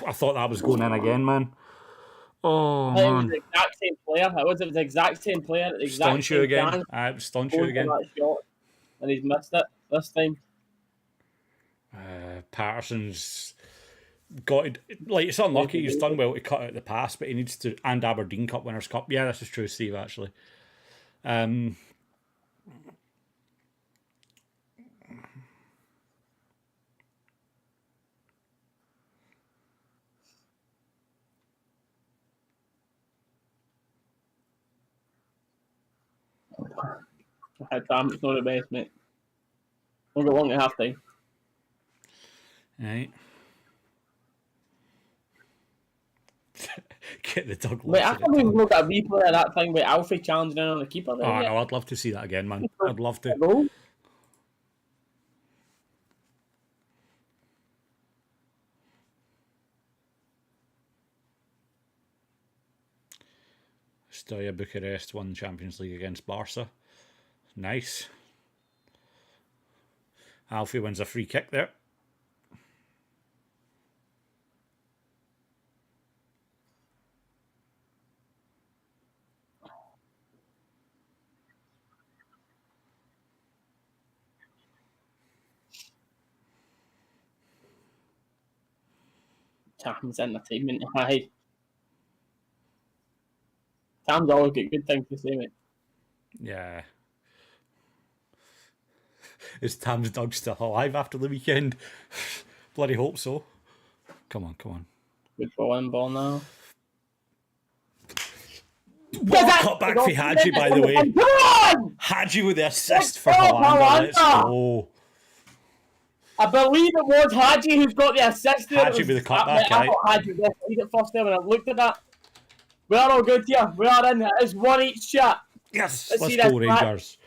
I thought that was going in again, man. Oh, I think it was man. the exact same player. It was the exact same player at the exact Staunch you same again. chance I staunch you going for again. that shot, and he's missed it this time. Patterson's got it. Like, it's unlucky. He's done well to cut out the pass, but he needs to. And Aberdeen Cup Winners' Cup. Yeah, this is true, Steve, actually. Damn, it's not the best, mate. We'll go long at half time. Right. Get the dog. Wait, I can't even look at a replay of that thing with Alfie challenging in on the keeper. There Oh, yet. no, I'd love to see that again, man. I'd love to. Goal. Steaua Bucharest won the Champions League against Barca. Nice. Alfie wins a free kick there. Tam's entertainment high. Tam's always got good things to say, mate. Yeah. Is Tam's dog still alive after the weekend? Bloody hope so. Come on, come on. Good for one ball now. What a cut back for Hadji, by the way. Come on! Hadji with the assist for Let's go, Hollander. Let's Hollander! go. I believe it was Hadji who's got the assist there. Hadji with the cutback, I right? thought Hadji was lead at first there when I looked at that. We are all good here. We are in. It's 1-each chat. Yes, Let's let's see go, this back. Rangers.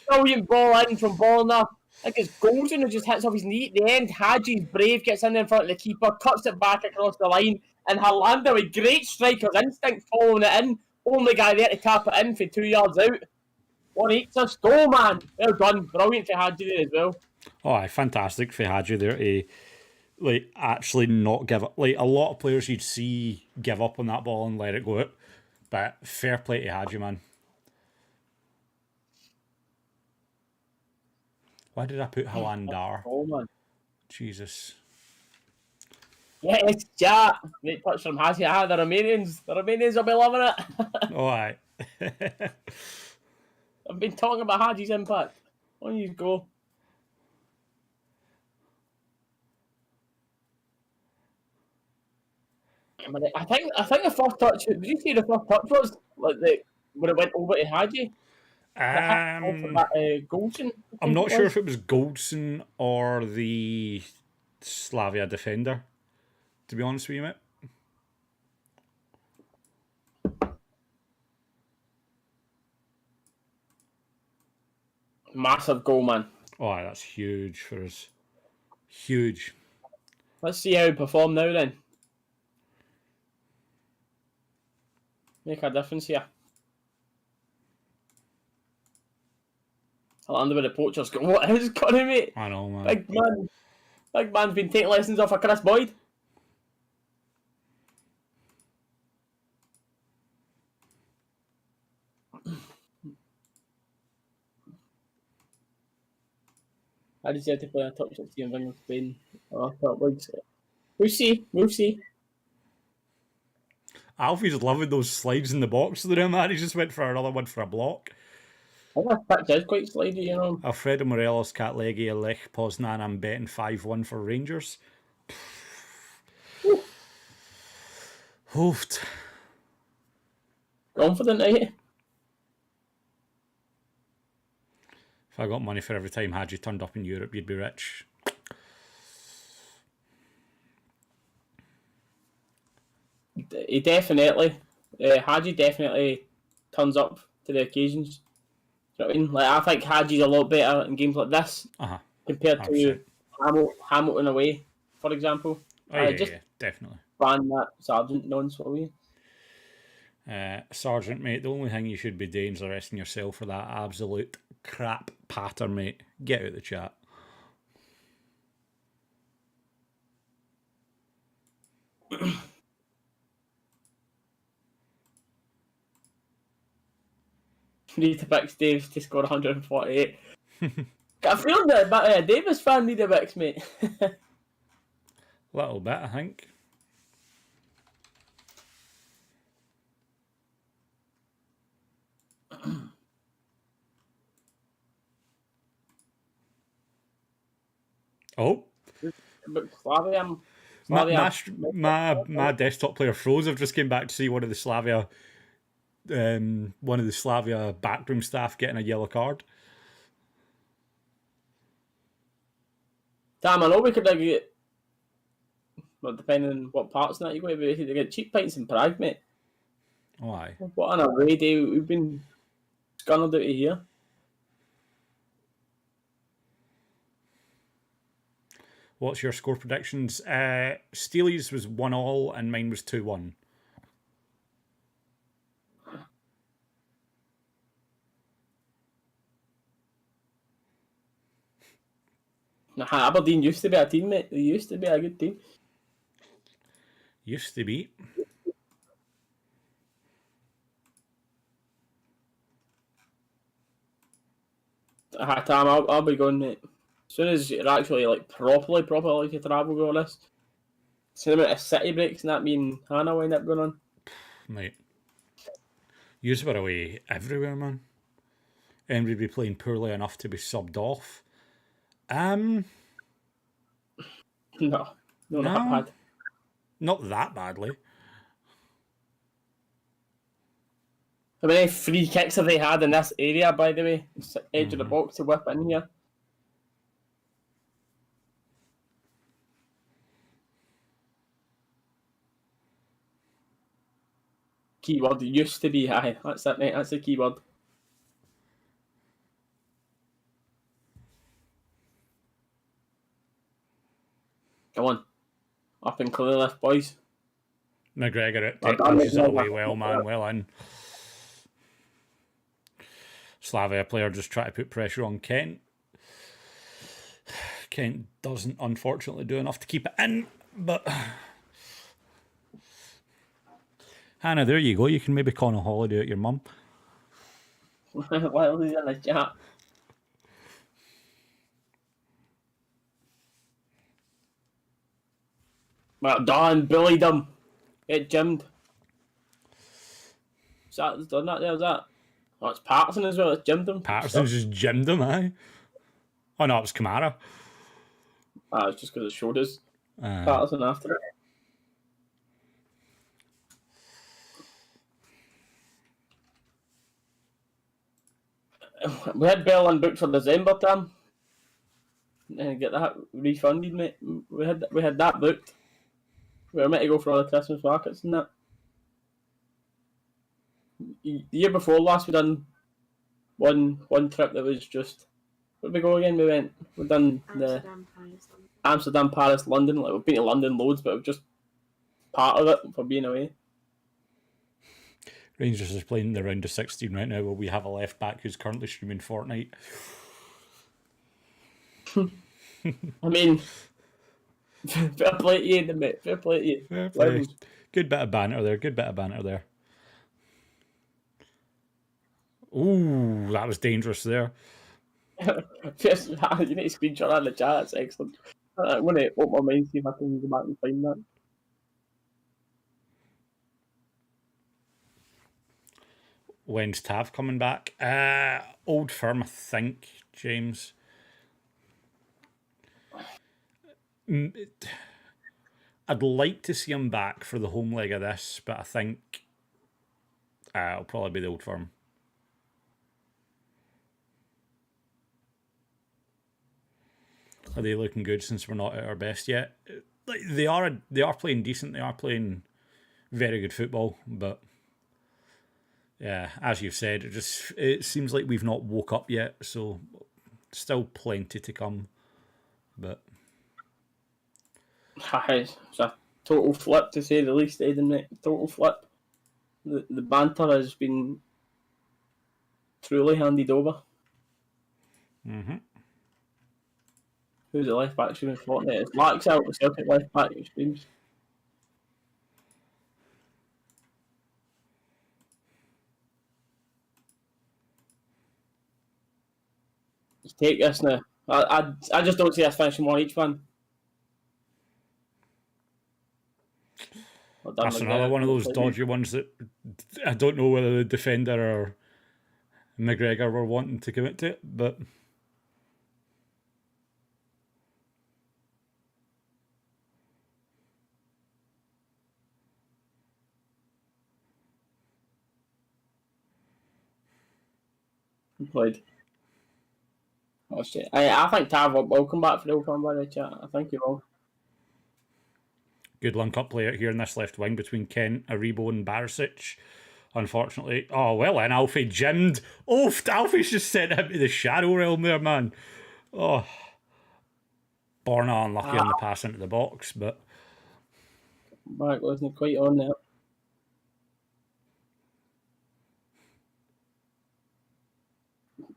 Brilliant ball in from Ballner. I think it's Golden who just hits off his knee at the end. Hadji's brave, gets in front of the keeper, cuts it back across the line, and Hollander with great striker's instinct following it in. Only guy there to tap it in for 2 yards out. 1-each, let's go, man. Well done. Brilliant for Hadji there as well. Oh, aye, fantastic for Hadji there to like actually not give up. Like a lot of players you'd see give up on that ball and let it go out. But fair play to Hadji, man. Why did I put Hollander? Oh, man. Jesus. Yes, chat. Great touch from Hadji. Ah, the Romanians. The Romanians will be loving it. Oh, aye. I've been talking about Hadji's impact. On you go. I think the first touch. Did you see the first touch was like when it went over to Hadji? Goldson. I'm not sure if it was Goldson or the Slavia defender, to be honest with you, mate. Massive goal, man. Oh, that's huge for us. Huge. Let's see how we perform now then. Make a difference here. I landed with the poachers. What is going, mate? I know, man. Big man's been taking lessons off of Chris Boyd. I just had to play a top 16 in Spain. We'll see. We'll see. Alfie's loving those slides in the box there, man. He just went for another one for a block. I think that pitch is quite slidey, you know. Alfredo Morelos, Katlegia, Lech Poznan. I'm betting 5-1 for Rangers. Hoofed. Confident, eh? If I got money for every time Hadji turned up in Europe, you'd be rich. He definitely, Hadji definitely turns up to the occasions. You know what I mean? Like, I think Hadji's a lot better in games like this compared to Hamilton away, for example. Oh, yeah, definitely. Ban that Sargent nonsense for me. Sergeant, mate, the only thing you should be doing is arresting yourself for that absolute crap pattern, mate. Get out the chat. Need to fix Dave to score 148. Got a feeling that a Davis fan need a fix, mate. Little bit, I think. Oh. Slavia. My desktop player froze. I've just came back to see one of the Slavia backroom staff getting a yellow card. Damn, I know we could get, well, depending on what parts of that you go to, we could get cheap pints in Prague, mate. Oh, aye. What an away day we've been scunnered out of here. What's your score predictions? Steely's was 1-1 and mine was 2-1. Aberdeen used to be a team, mate. They used to be a good team. Used to be. Tom, I'll be going, mate. As soon as you're actually properly like a travel goal list. So the amount of city breaks and that mean Hannah wind up going on. Mate. Yous were away everywhere, man. And we'd be playing poorly enough to be subbed off. No, not that bad. Not that badly. How many free kicks have they had in this area, by the way? It's the edge of the box to whip in here. Keyword used to be high. That's it, mate. That's the keyword. Come on. Up and clear lift, boys. McGregor it pushes it away well, man. Well in. Slavia player just try to put pressure on Kent. Kent doesn't, unfortunately, do enough to keep it in, but... Hannah, there you go. You can maybe call on a holiday at your mum. While he's in the chat. Well done, bullied him. Get gymmed. Is that done that there, is that? Oh, it's Patterson as well, it's gymmed him. Patterson's just gymmed him, aye? Oh no, it was Kamara. Ah, it's just because it showed us Patterson after it. We had Berlin booked for December, Tim. And get that refunded, mate. We had that booked. We were meant to go for all the Christmas markets and that. The year before last, we done one trip that was just. Where did we go again? We done Amsterdam, Paris, London. Like we've been to London loads, but it was just part of it for being away. Rangers is playing the round of 16 right now, where we have a left back who's currently streaming Fortnite. I mean, fair play to you, mate. Fair play to you. Fair play. Good bit of banter there. Ooh, that was dangerous there. You need to screenshot that in the chat. That's excellent. I'm going to open my mind, see if I can go back and find that. When's Tav coming back? Old Firm, I think, James. I'd like to see him back for the home leg of this, but I think it'll probably be the Old Firm. Are they looking good since we're not at our best yet? Like they are playing decent. They are playing very good football, but yeah, as you've said, it seems like we've not woke up yet. So still plenty to come, but it's a total flip to say the least, isn't it? Total flip. The banter has been truly handed over. Mm-hmm. Who's the left back streaming Fortnite? It's Max out, the Celtic left back who streams. You take this now. I just don't see us finishing one each, man. That's another one of those dodgy ones that I don't know whether the defender or McGregor were wanting to commit to it, but played. Oh shit! I think Tav will come back for the open by the chat. I think he will. good link-up play out here in this left wing between Kent, Aribo and Barisic. Unfortunately, oh well, and Alfie gymmed. Oh, Alfie's just sent him to the shadow realm there, man. Oh, Borna unlucky on the pass into the box, but Back wasn't quite on there.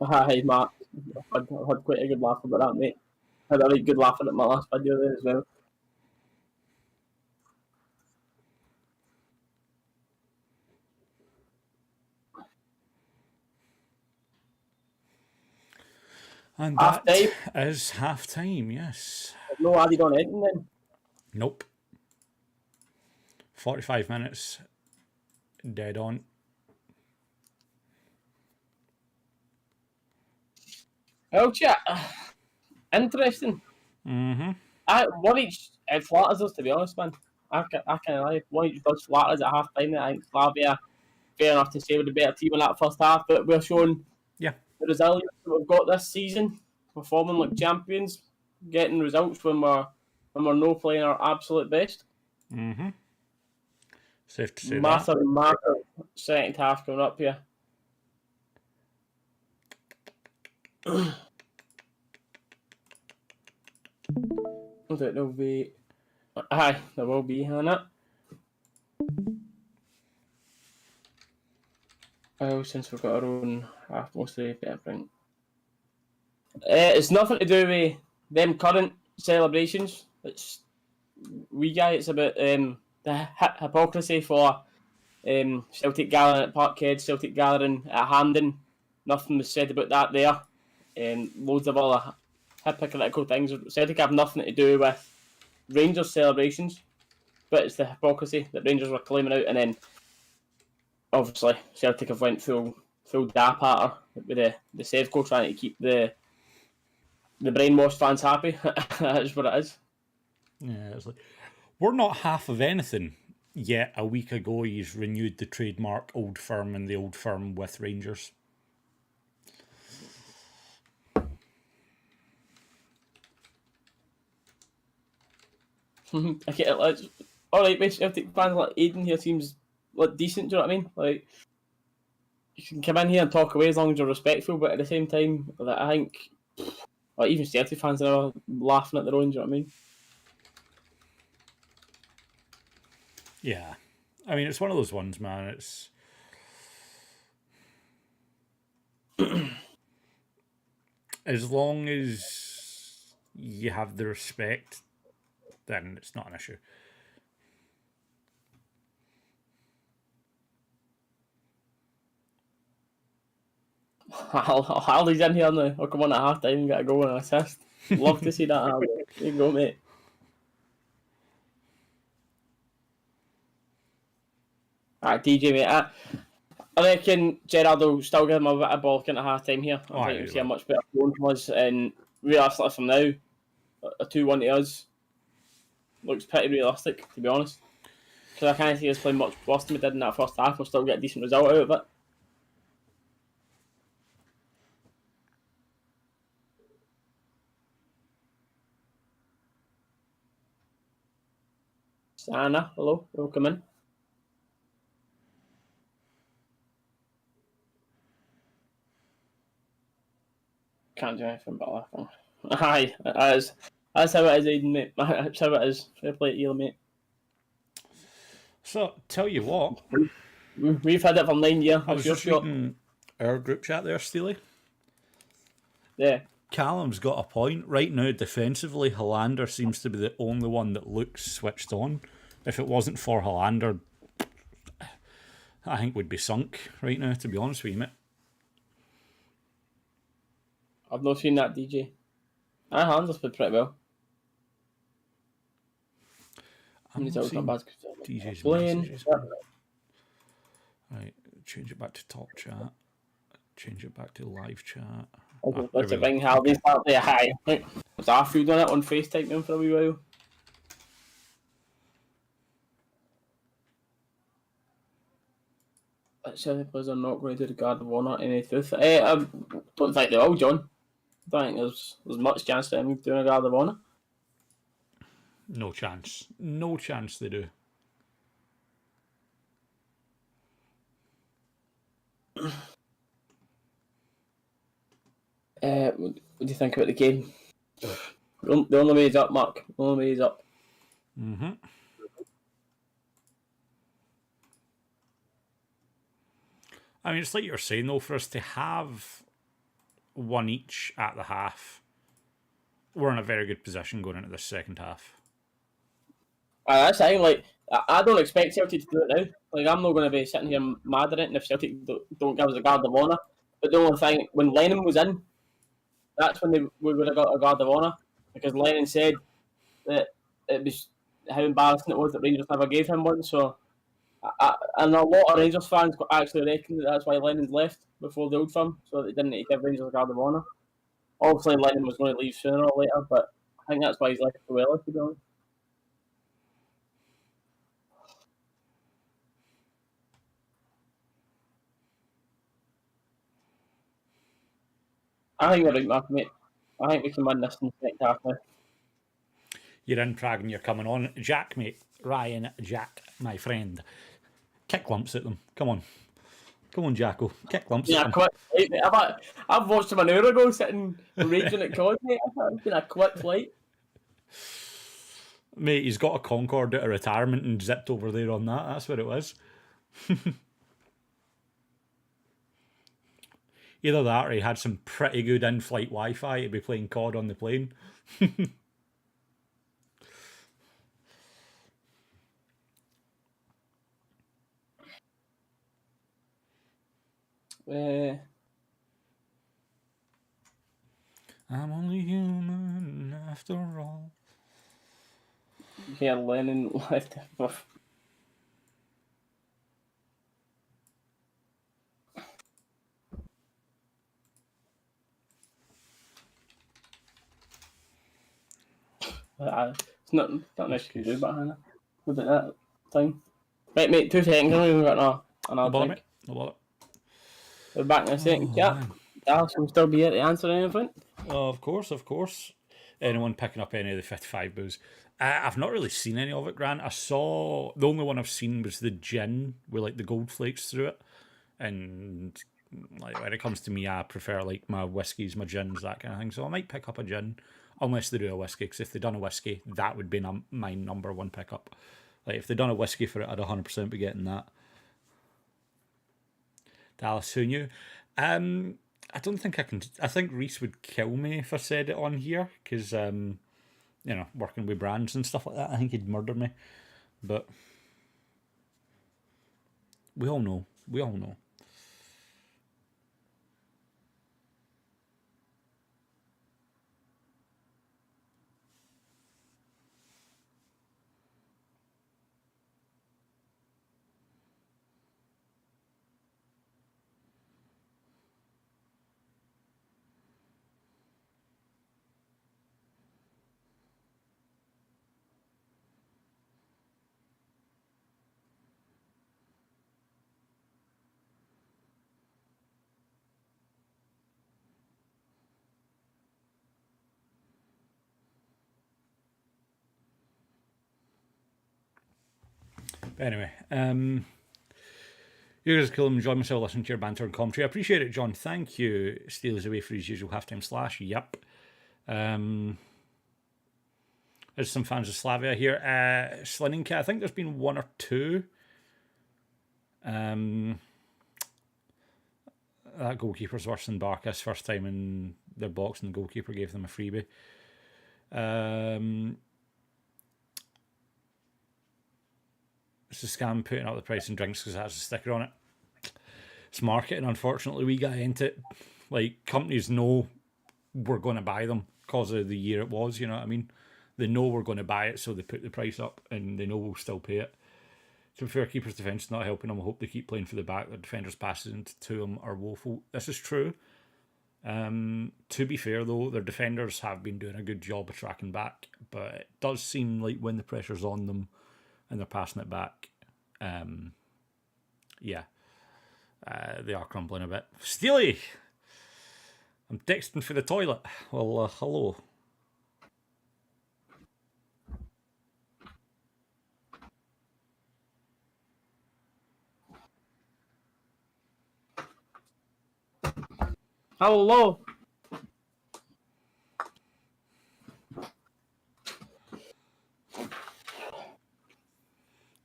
Hi, Matt. I had quite a good laugh about that, mate. I had a really good laugh at my last video there as well. and that is half time. Yes. No added on anything then. Nope. 45 minutes. Dead on. Oh, chat. Interesting. One each flatters us, to be honest, man. I kind of like one each does flatters at half time. I think Slavia, fair enough to say, were the better team in that first half, but we're showing the resilience that we've got this season, performing like champions, getting results when we're no playing our absolute best. Safe to say massive second half coming up here. I think there'll be. Aye, there will be, Hannah. Oh, since we've got our own half, mostly everything. It's nothing to do with them current celebrations. It's about the hypocrisy for Celtic gathering at Parkhead, Celtic gathering at Hampden. Nothing was said about that there. Loads of other hypocritical things. Celtic have nothing to do with Rangers celebrations, but it's the hypocrisy that Rangers were claiming out, and then obviously Celtic have went full dap at her with the Sevco trying to keep the brainwashed fans happy. That's what it is. Yeah, it's like we're not half of anything. Yet a week ago he's renewed the trademark Old Firm and the Old Firm with Rangers. I get it. Like, all right, Celtic fans like Aiden here seems like decent. Do you know what I mean? Like, you can come in here and talk away as long as you're respectful, but at the same time, like, I think, like, even Celtic fans are laughing at their own. Do you know what I mean? Yeah, I mean it's one of those ones, man. It's as long as you have the respect, then it's not an issue. Harley's in here now. I'll come on at half time and get a goal and assist. Love to see that happen. There you go, mate. Alright, DJ, mate. I reckon Gerrard will still give him a bit of balk into half time here. I think you'll see a much better phone from us, and realistically from now, a 2-1 to us looks pretty realistic, to be honest. Because I can't see us playing much worse than we did in that first half. We'll still get a decent result out of it. Sana, hello, welcome in. Can't do anything but laughing. Aye, that's how it is, Aiden, mate. That's how it is. Fair play to you, mate. So, tell you what. We've had it for 9 years. I was just reading our group chat there, Steely. Yeah. Callum's got a point. Right now, defensively, Hollander seems to be the only one that looks switched on. If it wasn't for Hollander, I think we'd be sunk right now, to be honest with you, mate. I've not seen that, DJ. Handels played pretty well. I'm not seeing DJ's playing. messages. Right, change it back to top chat. Change it back to live chat. Let's bring Harvey start there. Hi. Was Arfield on it on FaceTime for a wee while? Chelsea players are not going to the Guard of Honour in any truth. I don't think they will, John. I don't think there's much chance of them doing a Guard of Honour. No chance. No chance they do. What do you think about the game? The only way is up, Mark. The only way is up. Mm-hmm. I mean, it's like you're saying, though, for us to have one each at the half, we're in a very good position going into the second half. That's the thing, like, I don't expect Celtic to do it now. Like, I'm not going to be sitting here mad at it and if Celtic don't give us a Guard of Honour. But the only thing, when Lennon was in, that's when we would have got a Guard of Honour. Because Lennon said that it was how embarrassing it was that Rangers never gave him one. So, and a lot of Rangers fans actually reckon that that's why Lennon's left before the Old Firm, so that they didn't need to give Rangers a Guard of Honour. Obviously, Lennon was going to leave sooner or later, but I think that's why he's left so early, to be honest. I think you're right, Mark, mate. I think we can win this in the second half now. You're in Prague and you're coming on. Jack, mate. Ryan, Jack, my friend. Kick lumps at them. Come on. Come on, Jacko. Kick lumps at them. Quick flight, mate. I've watched him an hour ago sitting raging at COD, mate. It's been a quick flight. Mate, he's got a Concorde at a retirement and zipped over there on that. That's what it was. Either that or he had some pretty good in-flight Wi-Fi to be playing COD on the plane. I'm only human after all. Yeah, Lennon left. It's not much you can do about Hannah. Look at that time. Right, mate, 2 seconds. We've got another drink. No bother. We're back in a second. Yeah, Dalus will still be here to answer anything. Of course, of course. Anyone picking up any of the 55 booze? I've not really seen any of it, Grant. I saw... The only one I've seen was the gin with, like, the gold flakes through it. And, like, when it comes to me, I prefer, like, my whiskies, my gins, that kind of thing. So I might pick up a gin, unless they do a whiskey. Because if they've done a whiskey, that would be my number one pickup. Like, if they'd done a whiskey for it, I'd 100% be getting that. Dallas, who knew? I don't think I can... I think Reese would kill me if I said it on here, because, you know, working with brands and stuff like that, I think he'd murder me. But we all know. We all know. But anyway, you guys cool. Enjoy myself listening to your banter and commentary. I appreciate it, John. Thank you. Steelers away for his usual halftime slash. Yep. There's some fans of Slavia here. Slininka, I think there's been one or two. That goalkeeper's worse than Barkas. First time in their box, and the goalkeeper gave them a freebie. It's a scam putting up the price in drinks because it has a sticker on it. It's marketing, unfortunately. We got into it. Like, companies know we're going to buy them because of the year it was. You know what I mean? They know we're going to buy it, so they put the price up, and they know we'll still pay it. To be fair, keeper's defence not helping them. I hope they keep playing for the back. The defenders' passes into them are woeful. This is true. To be fair, though, their defenders have been doing a good job of tracking back, but it does seem like when the pressure's on them and they're passing it back, they are crumbling a bit. Steely! I'm texting for the toilet. Well, hello. Hello.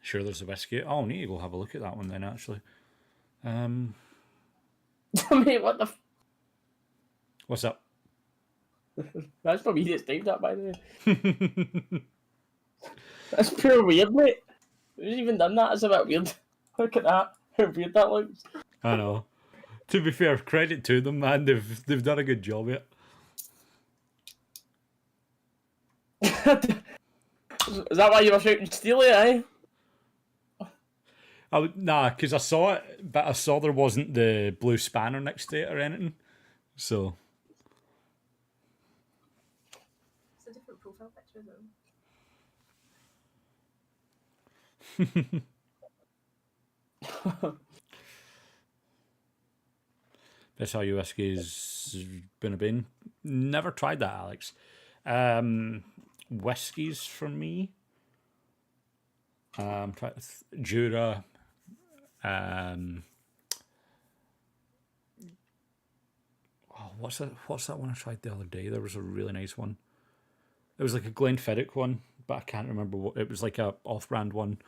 Sure, there's a whiskey. Oh, I need to go have a look at that one then, actually. Mate, what the... What's up? That's for me that's typed that, by the way. That's pure weird, mate. Who's even done that? It's a bit weird. Look at that. How weird that looks. I know. To be fair, credit to them, man. They've done a good job yet. Is that why you were shouting Steely, eh? Nah, because I saw it, but I saw there wasn't the blue spanner next to it or anything. So. It's a different profile picture, though. That's how your whiskey's been. Never tried that, Alex. Whiskies for me. Jura. What's that one I tried the other day? There was a really nice one. It was like a Glenfiddich one, but I can't remember what. It was like a off-brand one.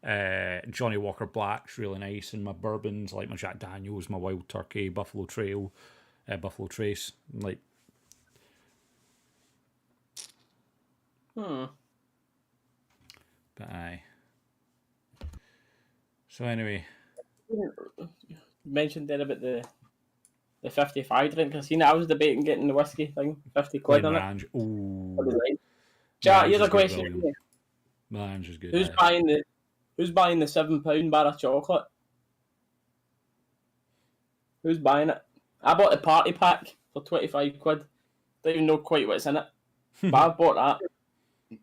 Johnny Walker Black's really nice, and my bourbons like my Jack Daniels, my Wild Turkey, Buffalo Trail, Buffalo Trace, like. But aye. So anyway, You mentioned there about the 55 drink. I seen it. I was debating getting the whiskey thing, 50 quid on it. Ooh. Chat, here's a question. Melange is good. Who's buying the £7 bar of chocolate? Who's buying it? I bought the party pack for 25 quid. Don't even know quite what's in it. But I bought that.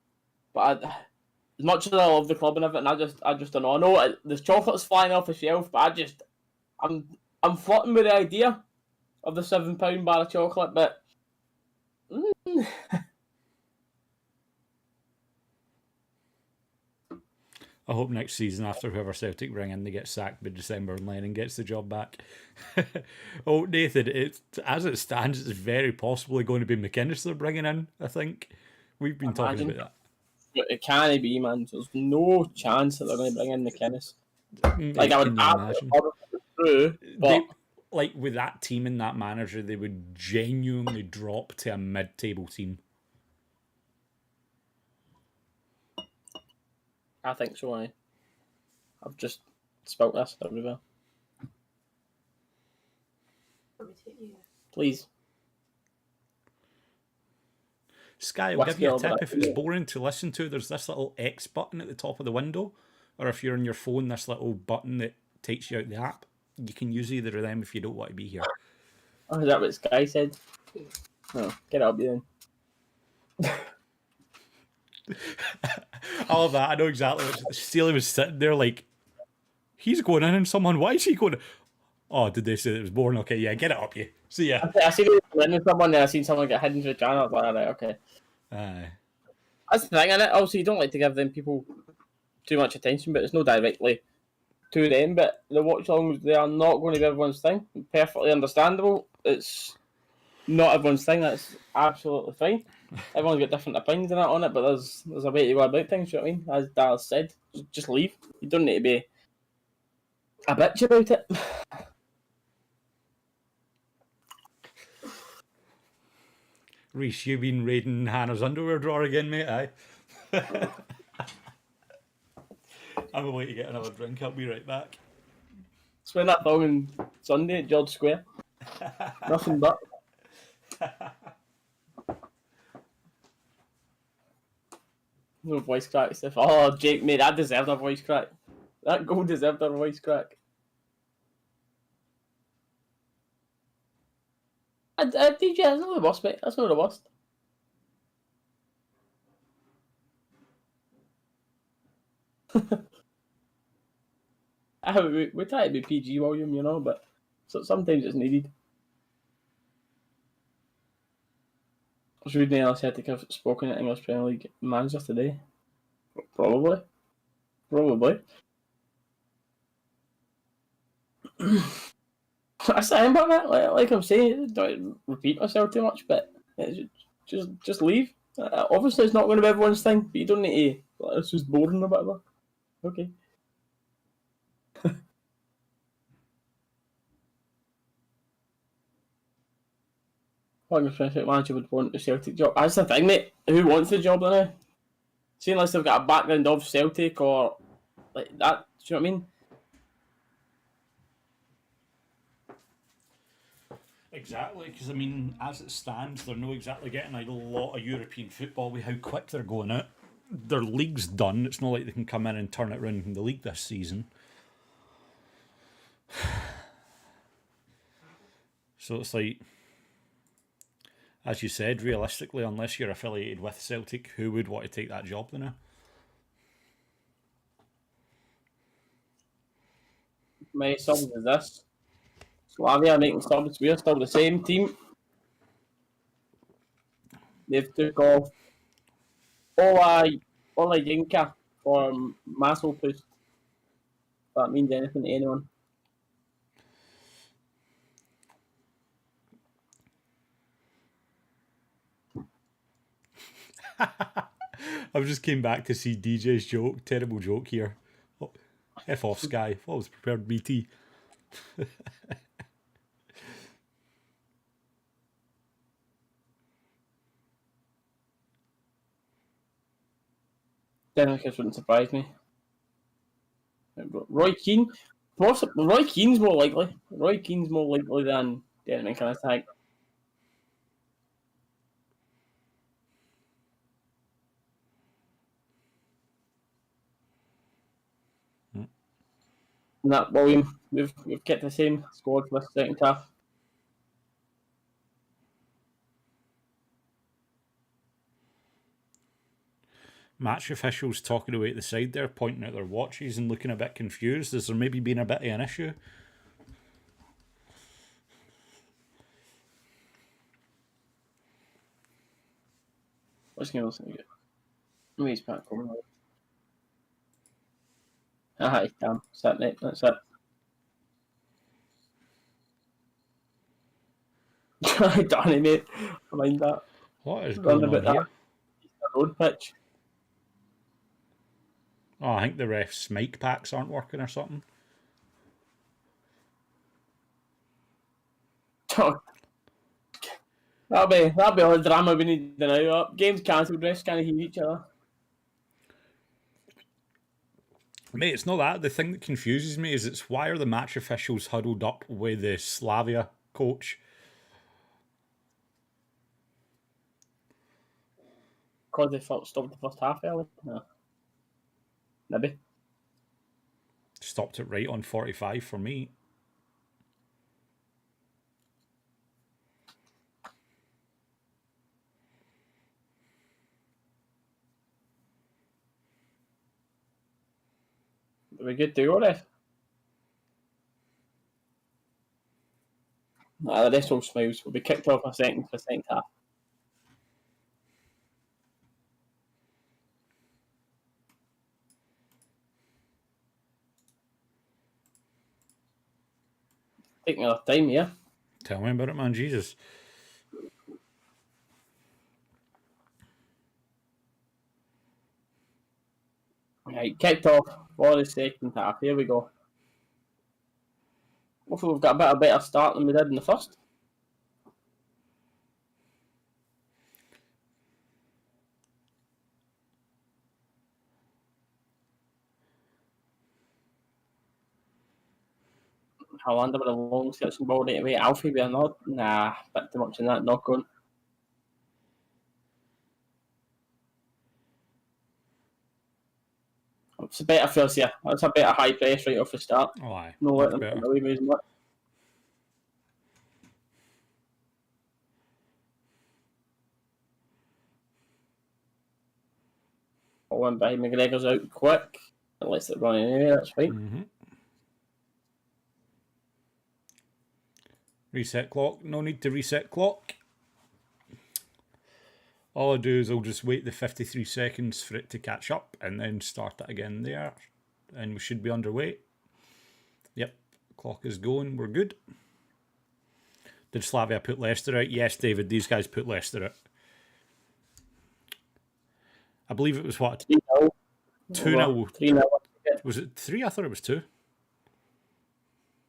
But as much as I love the club and everything, I just don't know. I know there's chocolates flying off the shelf, but I'm flirting with the idea of the £7 bar of chocolate, but I hope next season, after whoever Celtic bring in, they get sacked by December and Lennon gets the job back. Oh, Nathan, as it stands, it's very possibly going to be McInnes they're bringing in, I think. We've been talking about that. It can't be, man. There's no chance that they're going to bring in McInnes. Like, I would imagine. True, but... Like, with that team and that manager, they would genuinely drop to a mid-table team. I think so, I've just spoke this everywhere. Let me take you. Please. Sky, I'll give you a tip. If it's boring to listen to, there's this little X button at the top of the window. Or if you're on your phone, this little button that takes you out the app. You can use either of them if you don't want to be here. Oh, is that what Sky said? Oh, get up, then. I love that. I know exactly what Steely was sitting there like, he's going in and someone, why is he going? Oh, did they say it was boring? Okay, yeah, get it up, you. See ya. I seen it with someone, and I seen someone get hidden to the channel. I was like, alright, okay. Aye. That's the thing, innit? Also, you don't like to give them people too much attention, but it's no directly to them. But the watch-alongs, they are not going to be everyone's thing. Perfectly understandable. It's not everyone's thing. That's absolutely fine. Everyone's got different opinions on it, but there's a way to go about things. You know what I mean? As Dalus said, just leave. You don't need to be a bitch about it. Reese, you been raiding Hannah's underwear drawer again, mate? Aye. I'm away to get another drink. I'll be right back. Spend that thong on Sunday at George Square. Nothing but. No voice crack stuff. Oh, Jake, mate, that deserved a voice crack. That goal deserved a voice crack. DJ, that's not the worst, mate. That's not the worst. we try to be PG, William, you know, but sometimes it's needed. I was reading the Celtic have spoken at English Premier League manager today. Probably. I stand by that. Like I'm saying, don't repeat myself too much, but just leave. Obviously, it's not going to be everyone's thing, but you don't need to. It's just boring or whatever. Okay. What Celtic manager would want the Celtic job? That's the thing, mate. Who wants the job now? See, unless they've got a background of Celtic or like that. Do you know what I mean? Exactly, because I mean, as it stands, they're not exactly getting a lot of European football with how quick they're going out. Their league's done. It's not like they can come in and turn it around in the league this season. So it's like, as you said, realistically, unless you're affiliated with Celtic, who would want to take that job then? My subs is this. Slavia making subs. We're still the same team. They've took off Ola Yinka for Masselpust. If that means anything to anyone. I've just came back to see DJ's joke. Terrible joke here. Oh, F off, Sky. What was prepared BT? Dennis wouldn't surprise me. Roy Keane. Roy Keane's more likely. Roy Keane's more likely than Dennis can I think. And that William, we've kept the same squad for the second half. Match officials talking away at the side there, pointing at their watches and looking a bit confused. Has there maybe been a bit of an issue? What's going on? Maybe he's back coming. Aye, damn. That's it, mate. That's it. Danny, mate. I mind that. What is going on here? Road pitch. Oh, I think the ref's mic packs aren't working or something. That'll be all the drama we need now. Games cancelled, refs can't hear each other. Mate, it's not that. The thing that confuses me is it's why are the match officials huddled up with the Slavia coach? Because they stopped the first half early? No. Maybe. Stopped it right on 45 for me. Are we good to go, ref? Nah, the rest all smiles. We'll be kicked off for the second half. Taking our time here. Tell me about it, man. Jesus. Right, kicked off for the second half. Here we go. Hopefully we've got a better start than we did in the first. Hollander with a long section ball right away. Alfie with a nod. Nah, bit too much in that knock on. It's a better first, yeah. That's a better high press right off the start. Oh, aye. No Much let them better. get away with as much. One by McGregor's out quick. And lets it run anyway, that's fine. Mm-hmm. Reset clock. No need to reset clock. All I do is I'll just wait the 53 seconds for it to catch up and then start it again there. And we should be underway. Yep, clock is going. We're good. Did Slavia put Leicester out? Yes, David, these guys put Leicester out. I believe it was what? 3-0. 2-0. 3-0. Was it 3? I thought it was 2.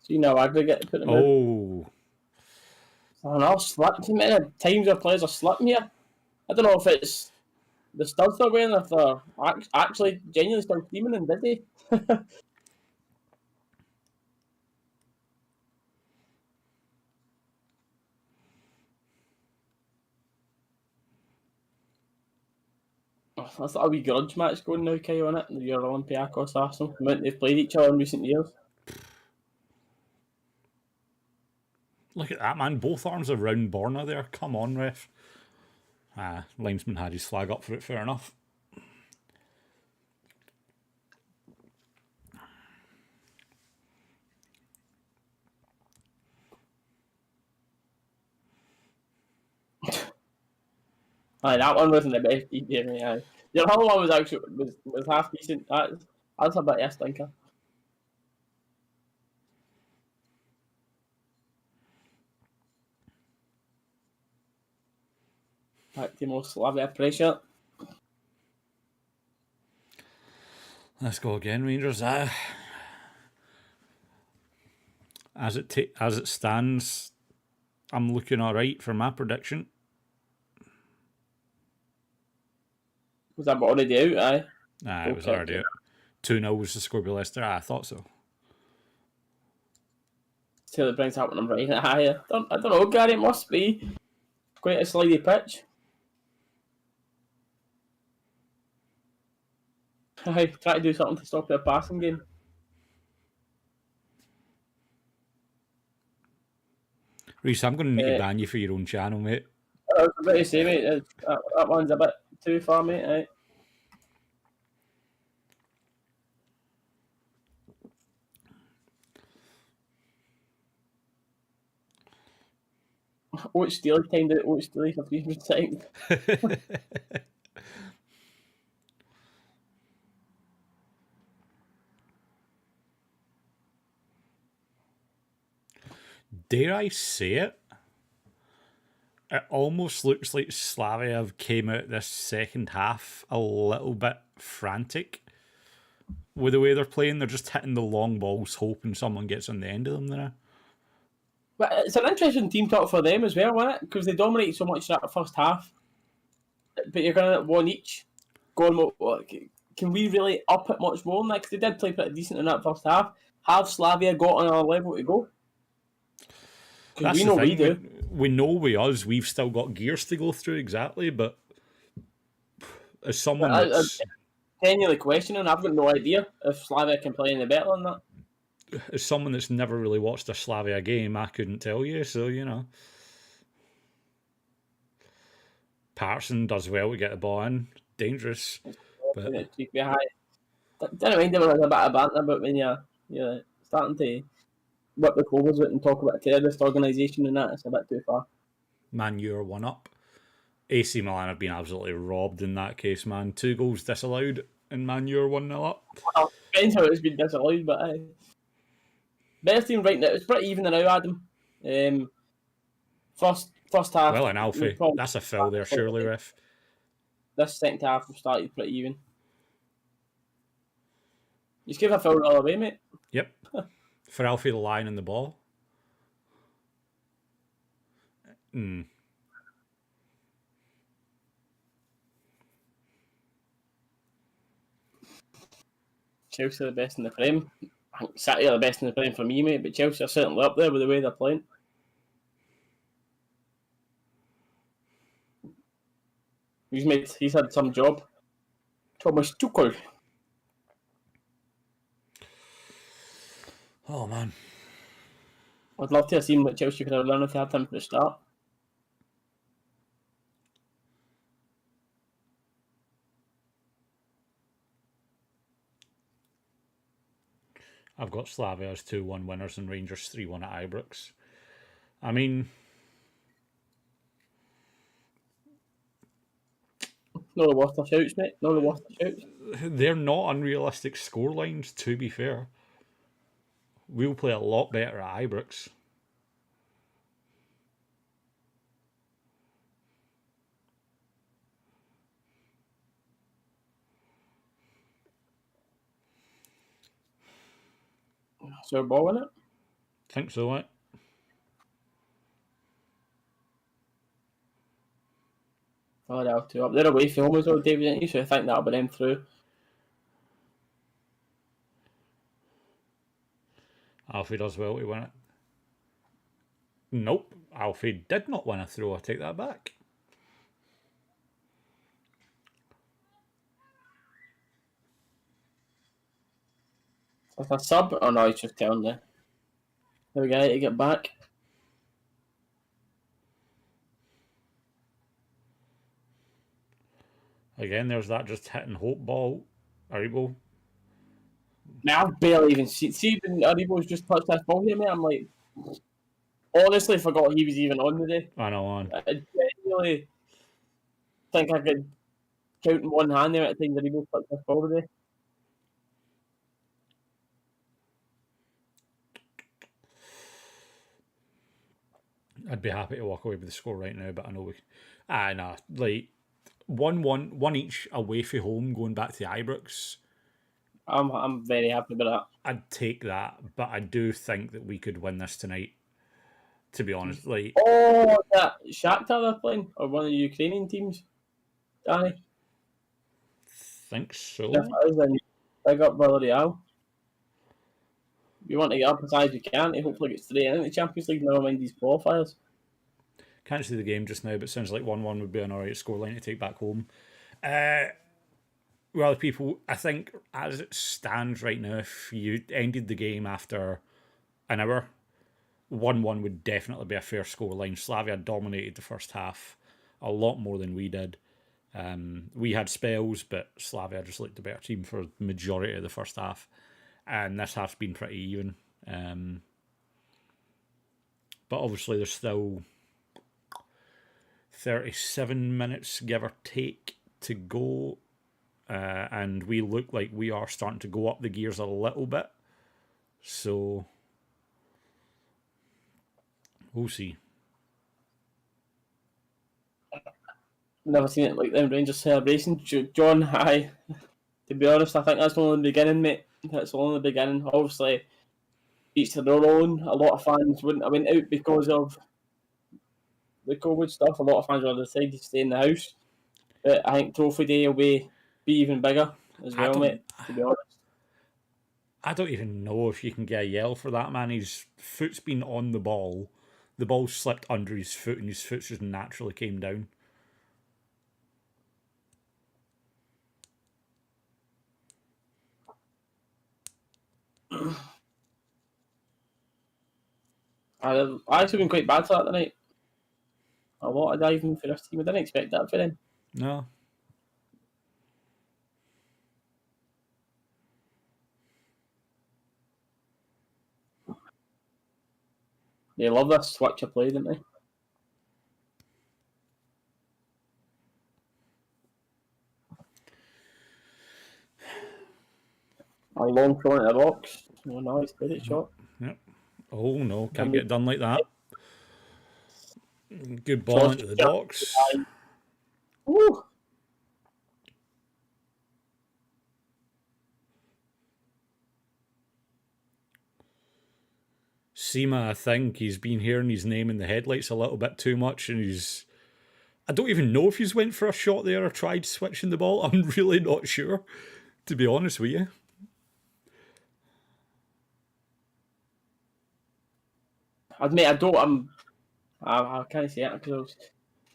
3-0 aggregate. Put them in. Oh. I don't know, slipped. Too many times our players are slipping here. I don't know if it's the studs they're wearing, if they're actually genuinely still screaming and busy. That's a wee grudge match going now, Kyle, on it. Your Olympiacos Arsenal. The amount they've played each other in recent years. Look at that, man. Both arms are round Borna there. Come on, ref. Linesman had his flag up for it. Fair enough. Aye, that one wasn't the best beat there, mate. Aye. Your whole one was actually was half decent. That's a bit of a stinker. Back to more Slavia pressure. Let's go again, Rangers. As it stands, I'm looking all right for my prediction. Was that already out? Aye. Nah, it was already out. 2-0 was the score by Leicester. I thought so. Till it brings up when I'm right. Aye, I don't know, Gary. It must be quite a slidey pitch. Aye, try to do something to stop their passing game. Reece, I'm going to need to ban you for your own channel, mate. I was about to say, mate, that one's a bit too far, mate. Aye. Oat Steely timed out Oat Steely for 300 seconds. Dare I say it? It almost looks like Slavia have came out this second half a little bit frantic with the way they're playing. They're just hitting the long balls, hoping someone gets on the end of them there. But it's an interesting team talk for them as well, isn't it? Because they dominate so much in that first half. But you're going to one each. Going, can we really up it much more than that? Because they did play pretty decent in that first half. Have Slavia got on our level to go? That's we know the thing. we do. We know with us, we've still got gears to go through, exactly. But as someone that's... genuinely questioning, I've got no idea if Slavia can play any better than that. As someone that's never really watched a Slavia game, I couldn't tell you. So, you know. Patterson does well to get the ball in. Dangerous. But... Didn't mind there was a bit of banter about when you're starting to whip the covers out and talk about a terrorist organisation and that. It's a bit too far. Man, you're one up. AC Milan have been absolutely robbed in that case, man. 2 goals disallowed, and Man, you're 1-0 up. Well, depends how it's been disallowed, but best team right now. It's pretty even now, Adam. First half. Well, and Alfie, that's a foul there, surely, ref. This second half we started pretty even. You just give a foul all the way, mate. Yep. For Alfie the line and the ball. Chelsea are the best in the Prem. I think City are the best in the Prem for me, mate, but Chelsea are certainly up there with the way they're playing. He's had some job. Thomas Tuchel. Oh, man. I'd love to have seen what Chelsea could have done if they had him from the start. I've got Slavia as 2-1 winners and Rangers 3-1 at Ibrox. I mean, No the worth of shouts, mate. No the worth of shouts. they're not unrealistic scorelines, to be fair. We'll play a lot better at Ibrox. Is there a ball in it? Think so, eh? Oh, they're 2 up. They're away from home as well, David, didn't you? So I think that'll be them through. Alfie does well to win it. Nope, Alfie did not win a throw. I take that back. Like a sub? Oh no, he's just telling there. There we go, to get back. Again, there's that just hitting hope ball. Aribo. Man, I've barely even seen. See, when Aribo's just touched this ball here, mate, I'm like, honestly forgot he was even on today. I know, on. I genuinely think I could count in one hand there at the time that Aribo touched this ball today. I'd be happy to walk away with the score right now, but I know we. Nah, like 1-1, one each away from home, going back to Ibrox. I'm very happy with that. I'd take that, but I do think that we could win this tonight. To be honest, like Oh, that Shakhtar they're playing, or one of the Ukrainian teams, Danny. think so. If it is, then big up Villarreal. We want to get up as high as we can to hopefully get straight into the Champions League, never mind these qualifiers. Can't see the game just now, but sounds like 1-1 would be an alright scoreline to take back home. Well, people, I think as it stands right now, if you ended the game after an hour, 1-1 would definitely be a fair scoreline. Slavia dominated the first half a lot more than we did. We had spells, but Slavia just looked the better team for the majority of the first half. And this half's been pretty even. But obviously there's still 37 minutes, give or take, to go. And we look like we are starting to go up the gears a little bit. So we'll see. Never seen it like them Rangers celebration. John, hi. To be honest, I think that's only the beginning, mate. That's only the beginning. Obviously, each to their own. A lot of fans wouldn't have went out because of the COVID stuff. A lot of fans would have decided to stay in the house. But I think Trophy Day will be even bigger as well, mate, to be honest. I don't even know if you can get a yell for that, man. His foot's been on the ball. The ball slipped under his foot and his foot just naturally came down. I've actually been quite bad for that tonight. A lot of diving for this team. I didn't expect that for them. No. They love this switch of play, don't they? A long throw into the box. Oh, nice, did it shot. Yep. Oh no, can't get done like that. Good ball into the box. Woo! Seema, I think he's been hearing his name in the headlights a little bit too much, and he's. I don't even know if he's went for a shot there or tried switching the ball. I'm really not sure, to be honest with you. I admit I don't. I can't say it because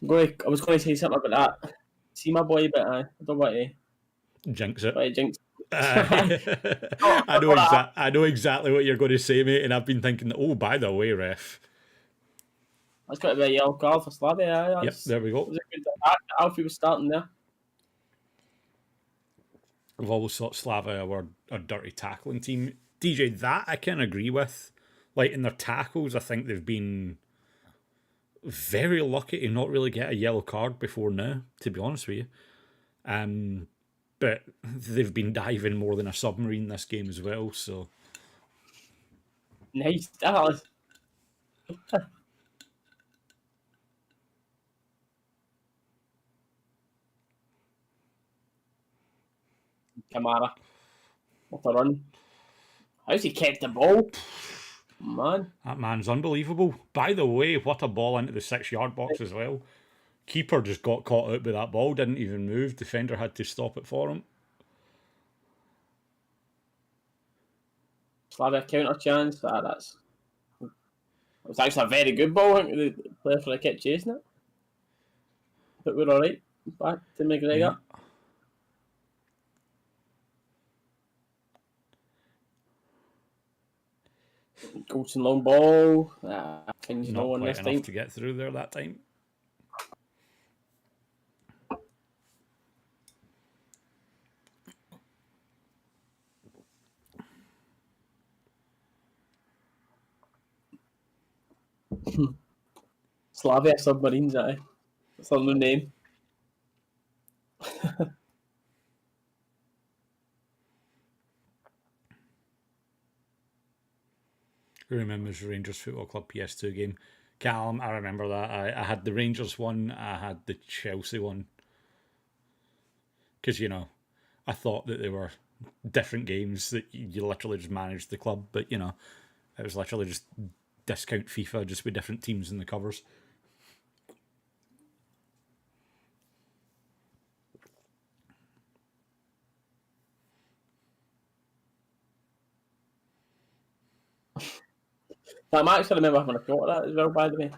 I was going to say something about that. See my boy, but I don't want to Jinx it. jinx. I know exactly what you're going to say, mate, and I've been thinking, oh, by the way, ref. That's got to be a yellow card for Slavia. Yep, there we go. Was a good attack. Alfie was starting there. I've always thought Slavia were a dirty tackling team. DJ, that I can agree with. Like, in their tackles, I think they've been very lucky to not really get a yellow card before now, to be honest with you. But they've been diving more than a submarine this game as well, so... Nice, Dalus. Kamara. What a run. How's he kept the ball? Man. That man's unbelievable. By the way, what a ball into the 6-yard box as well. Keeper just got caught out by that ball, didn't even move. Defender had to stop it for him. Slavia counter chance. That's... It was actually a very good ball. I think the player for the kept chasing it. But we're alright. Back to McGregor. Yeah. Goldson long ball. Things Not no one quite this enough time. to get through there that time. Slavia submarines, aye. That's their new name. Who remembers the Rangers Football Club PS2 game? Callum, I remember that. I had the Rangers one, I had the Chelsea one. Because, you know, I thought that they were different games, that you literally just managed the club, but, you know, it was literally just discount FIFA, just with different teams in the covers. That match, I remember having a thought of that as well, by the way.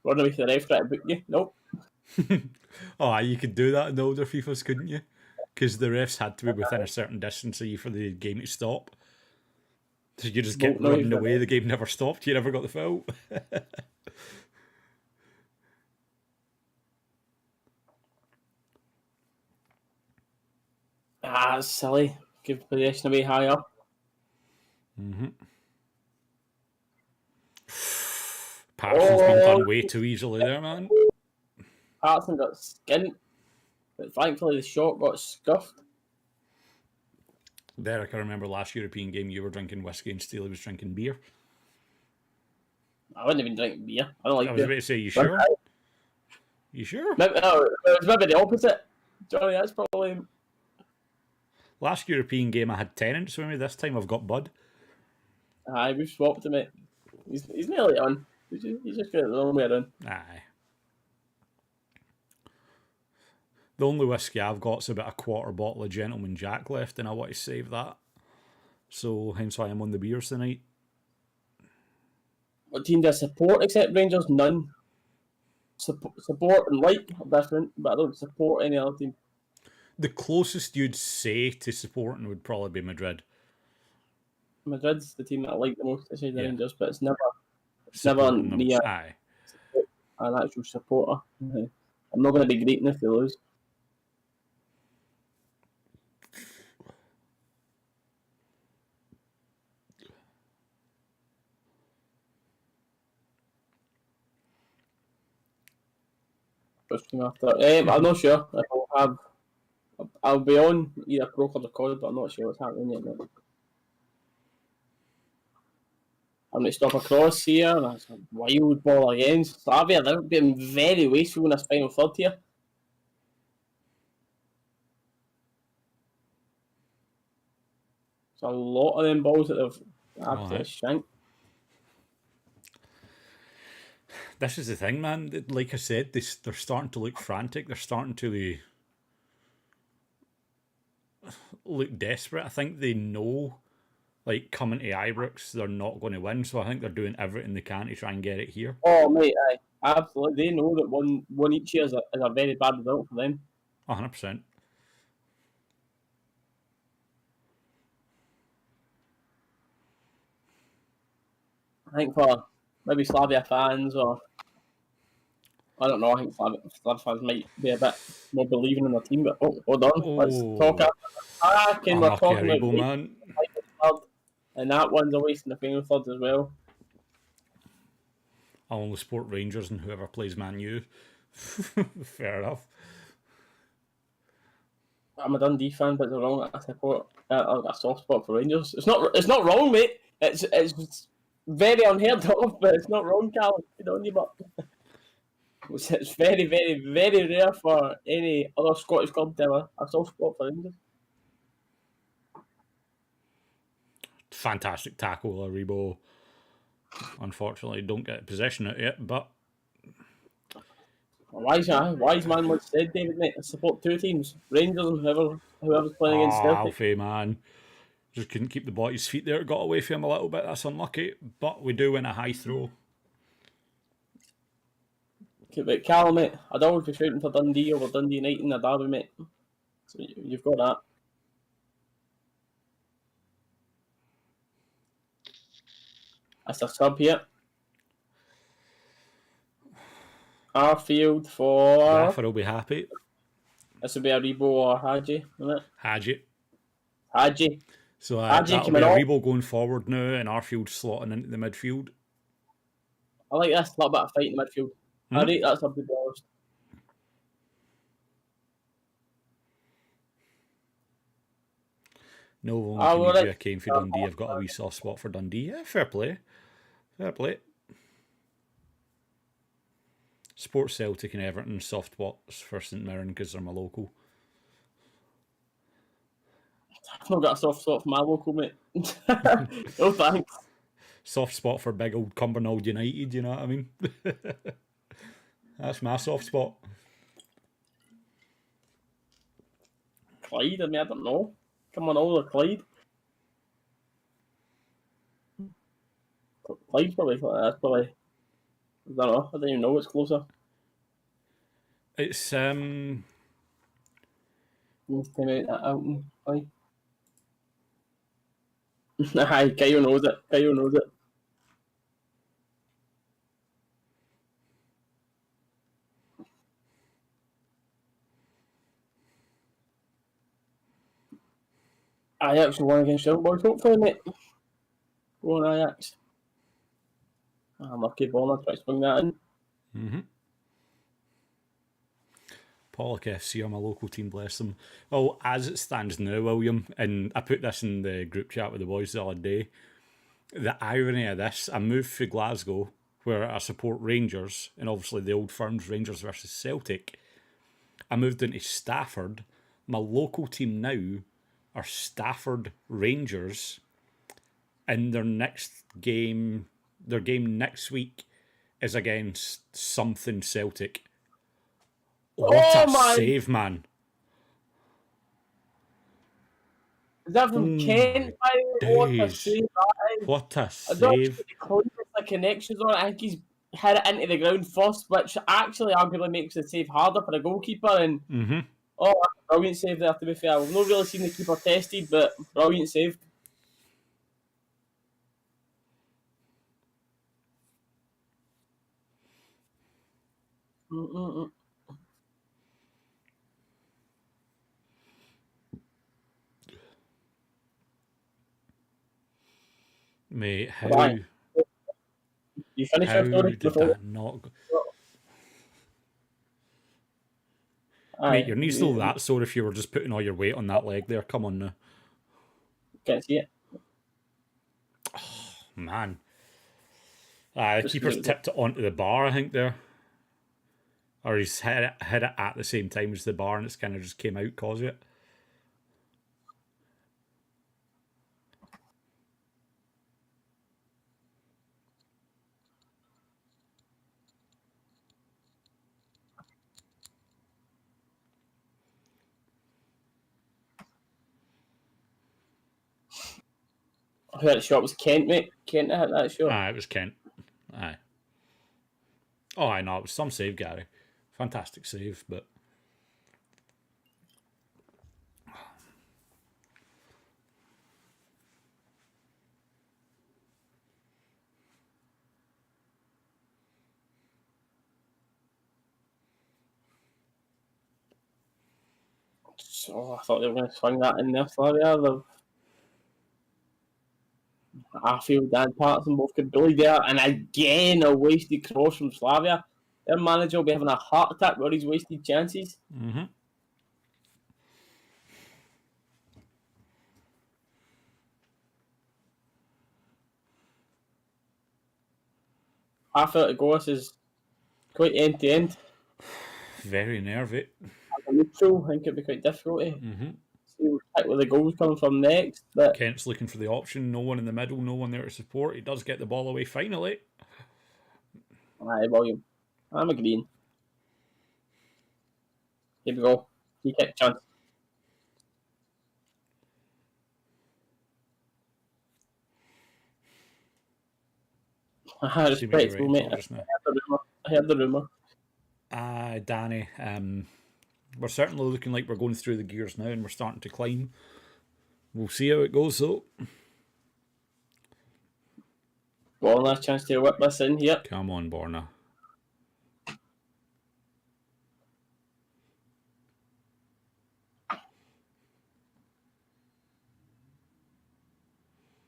Running away to the ref trying to book you. Nope. Oh, you could do that in the older FIFAs, couldn't you? Because the refs had to be within a certain distance of you for the game to stop. So you just kept running away, the game never stopped, you never got the foul. That's silly. Give possession away high up. Patterson's been done way too easily there, man. Patterson got skint, but thankfully the shot got scuffed. Derek, I remember last European game you were drinking whiskey and Steely was drinking beer. I wouldn't even drink beer. I don't like beer. I was about to say, you sure? You sure? Maybe, no, it was maybe the opposite. Johnny, that's probably... Last European game I had Tennants with me, this time I've got Bud. Aye, we've swapped him, mate. He's nearly on. He's just got it the wrong way around. Aye. The only whiskey I've got's about a quarter bottle of Gentleman Jack left, and I want to save that. So, hence why I'm on the beers tonight. What team does support except Rangers? None. Support and like are different, but I don't support any other team. The closest you'd say to supporting would probably be Madrid. Madrid's the team that I like the most aside the Yeah. Rangers, but it's never Supporting them. near Aye. an actual supporter. I'm not going to be greeting if they lose. After. I'm not sure if I'll be on either Pro Club or COD, but I'm not sure what's happening yet. Mate. I'm going to stop across here. That's a wild ball again. Slavia, they're being very wasteful in this final third here. There's a lot of them balls that they've absolutely shanked. This is the thing, man. Like I said, they're starting to look frantic. They're starting to look desperate. I think they know, like, coming to Ibrox, they're not going to win. So I think they're doing everything they can to try and get it here. Oh, mate, aye. Absolutely. They know that one each year is a very bad result for them. 100%. I think for maybe Slavia fans, or I don't know. I think Slavia fans might be a bit more believing in the team. But hold on, let's talk Oh, after the attack, and we're unlucky talking Aribo, about man. third, and that one's away from the final third as well. I'll only support Rangers and whoever plays Man U. Fair enough. I'm a Dundee fan, but they're wrong. I support. I've got a soft spot for Rangers. It's not wrong, mate. It's very unheard of, but it's not wrong, Callum. Good on you, but it's very, very, very rare for any other Scottish club to have a soft spot for Rangers. Fantastic tackle, Aribo. Unfortunately, don't get possession of it yet, but Wise man once said, David, mate, I support two teams, Rangers and whoever's playing against Celtic. Alfie, man. Just couldn't keep the boy's feet there. Got away from him a little bit. That's unlucky. But we do win a high throw. Okay, but Callum, mate, I'd always be shooting for Dundee over Dundee United in the derby, mate. So you've got that. That's a sub here. Arfield for... Rafa will be happy. This will be a Rebo or Hadji, isn't it? Hadji. So Hadji that'll be coming a off. Rebo going forward now, and Arfield slotting into the midfield. I like this, a little bit of fight in the midfield. I rate that sub to be honest. No, Ah, well, only came for Dundee. I've got a wee soft spot for Dundee. Yeah, fair play. Fair play. Sports Celtic and Everton, soft spots for St Mirren because they're my local. I've not got a soft spot for my local, mate. No thanks. Soft spot for big old Cumbernauld United, you know what I mean? That's my soft spot. Clyde, I mean, I don't know. Come on, all the Clyde. Clyde's probably, that's probably, I don't know, I don't even know what's closer. It's Time out that Alton, aye. Aye, Kyle knows it. Ajax will win against Young Boys, hopefully, mate. Go on, Ajax. Unlucky ball, I try to swing that in. Pollock FC are my local team, bless them. Well, as it stands now, William, and I put this in the group chat with the boys the other day, the irony of this, I moved for Glasgow, where I support Rangers, and obviously the old firms, Rangers versus Celtic. I moved into Stafford. My local team now are Stafford Rangers, and their game next week is against something Celtic. What a save, man. Is that from Kent? What a save that is. What a I don't save. think the connections on it. I think he's hit it into the ground first, which actually arguably makes the save harder for the goalkeeper. And oh, brilliant save there, to be fair. We've not really seen the keeper tested, but brilliant save. Mate, how you finished your story? did that not go? Mate, your knee's still that sore if you were just putting all your weight on that leg there. Come on now. Can't see it. Oh, man. The keeper's tipped it onto the bar, I think, there. Or he's hit it at the same time as the bar and it's kind of just came out, causing it. I heard the shot was Kent, mate. Kent hit that shot. It was Kent. Aye. Oh, I know. It was some save, Gary. Fantastic save, but... So I thought they were going to swing that in there, Slavia. Arfield and Patterson both could bully there, and again a wasted cross from Slavia. Their manager will be having a heart attack with all these wasted chances. Mm-hmm. Half out to go, this is quite end to end. Very nervy. As a neutral, I think it'd be quite difficult to see where the goals come from next. But Kent's looking for the option, no one in the middle, no one there to support. He does get the ball away finally. aye, volume. I'm agreeing. Here we go. Free kick chance. See what you're Respectful, mate. right just now. I heard the rumour. Danny, we're certainly looking like we're going through the gears now and we're starting to climb. We'll see how it goes though. One last chance to whip this in here. Come on, Borna.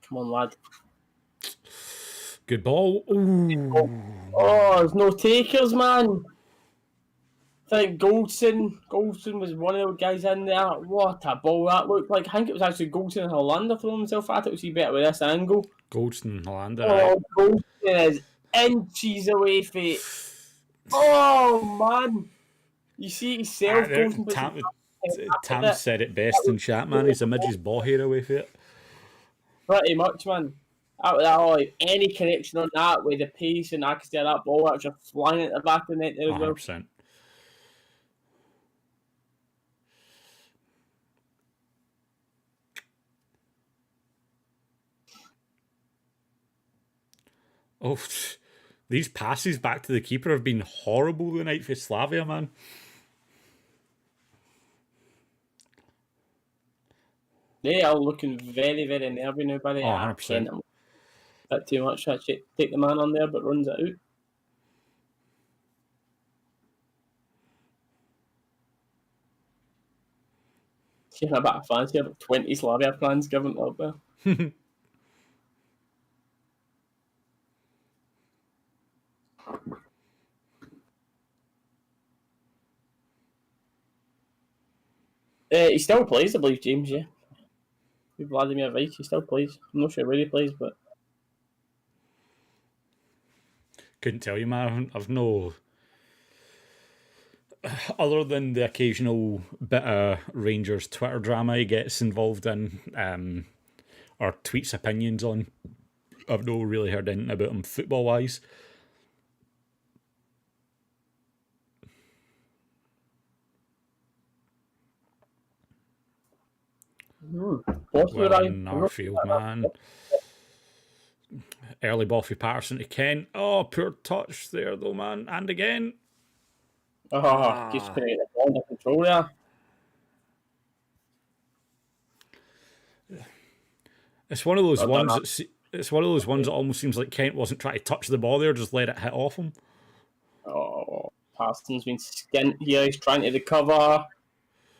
Come on, lad. Good ball. Ooh. Oh, there's no takers, man. I think Goldson was one of the guys in there. What a ball that looked like. I think it was actually Goldson and Hollander throwing himself at it. We'll see better with this angle. Goldson, Hollander. Oh, Goldson is inches away from it. Oh, man. You see himself. Tam said it best in chat, man. He's a midge's ball hair away from it. Pretty much, man. Like, any connection on that with the pace and accuracy of that ball, actually flying at the back of the net there as well. 100%. Oh, these passes back to the keeper have been horrible tonight for Slavia, man. They are looking very, very nervy now, buddy. 100%. A bit too much. Actually, take the man on there, but runs it out. See a bit of fancy about 20 Slavia plans given up there. He still plays, I believe, James, yeah. With Vladimir Vice, he still plays. I'm not sure where he plays, but... Couldn't tell you, man. I've no... Other than the occasional bit of Rangers Twitter drama he gets involved in, or tweets opinions on, I've not really heard anything about him football-wise. Well in our field, man. Early ball for Patterson to Kent. Oh, poor touch there, though, man. And again. Oh, keeps putting it under control there. It's one of those ones it's one of those ones that almost seems like Kent wasn't trying to touch the ball there, just let it hit off him. Oh, Patterson's been skint here. He's trying to recover.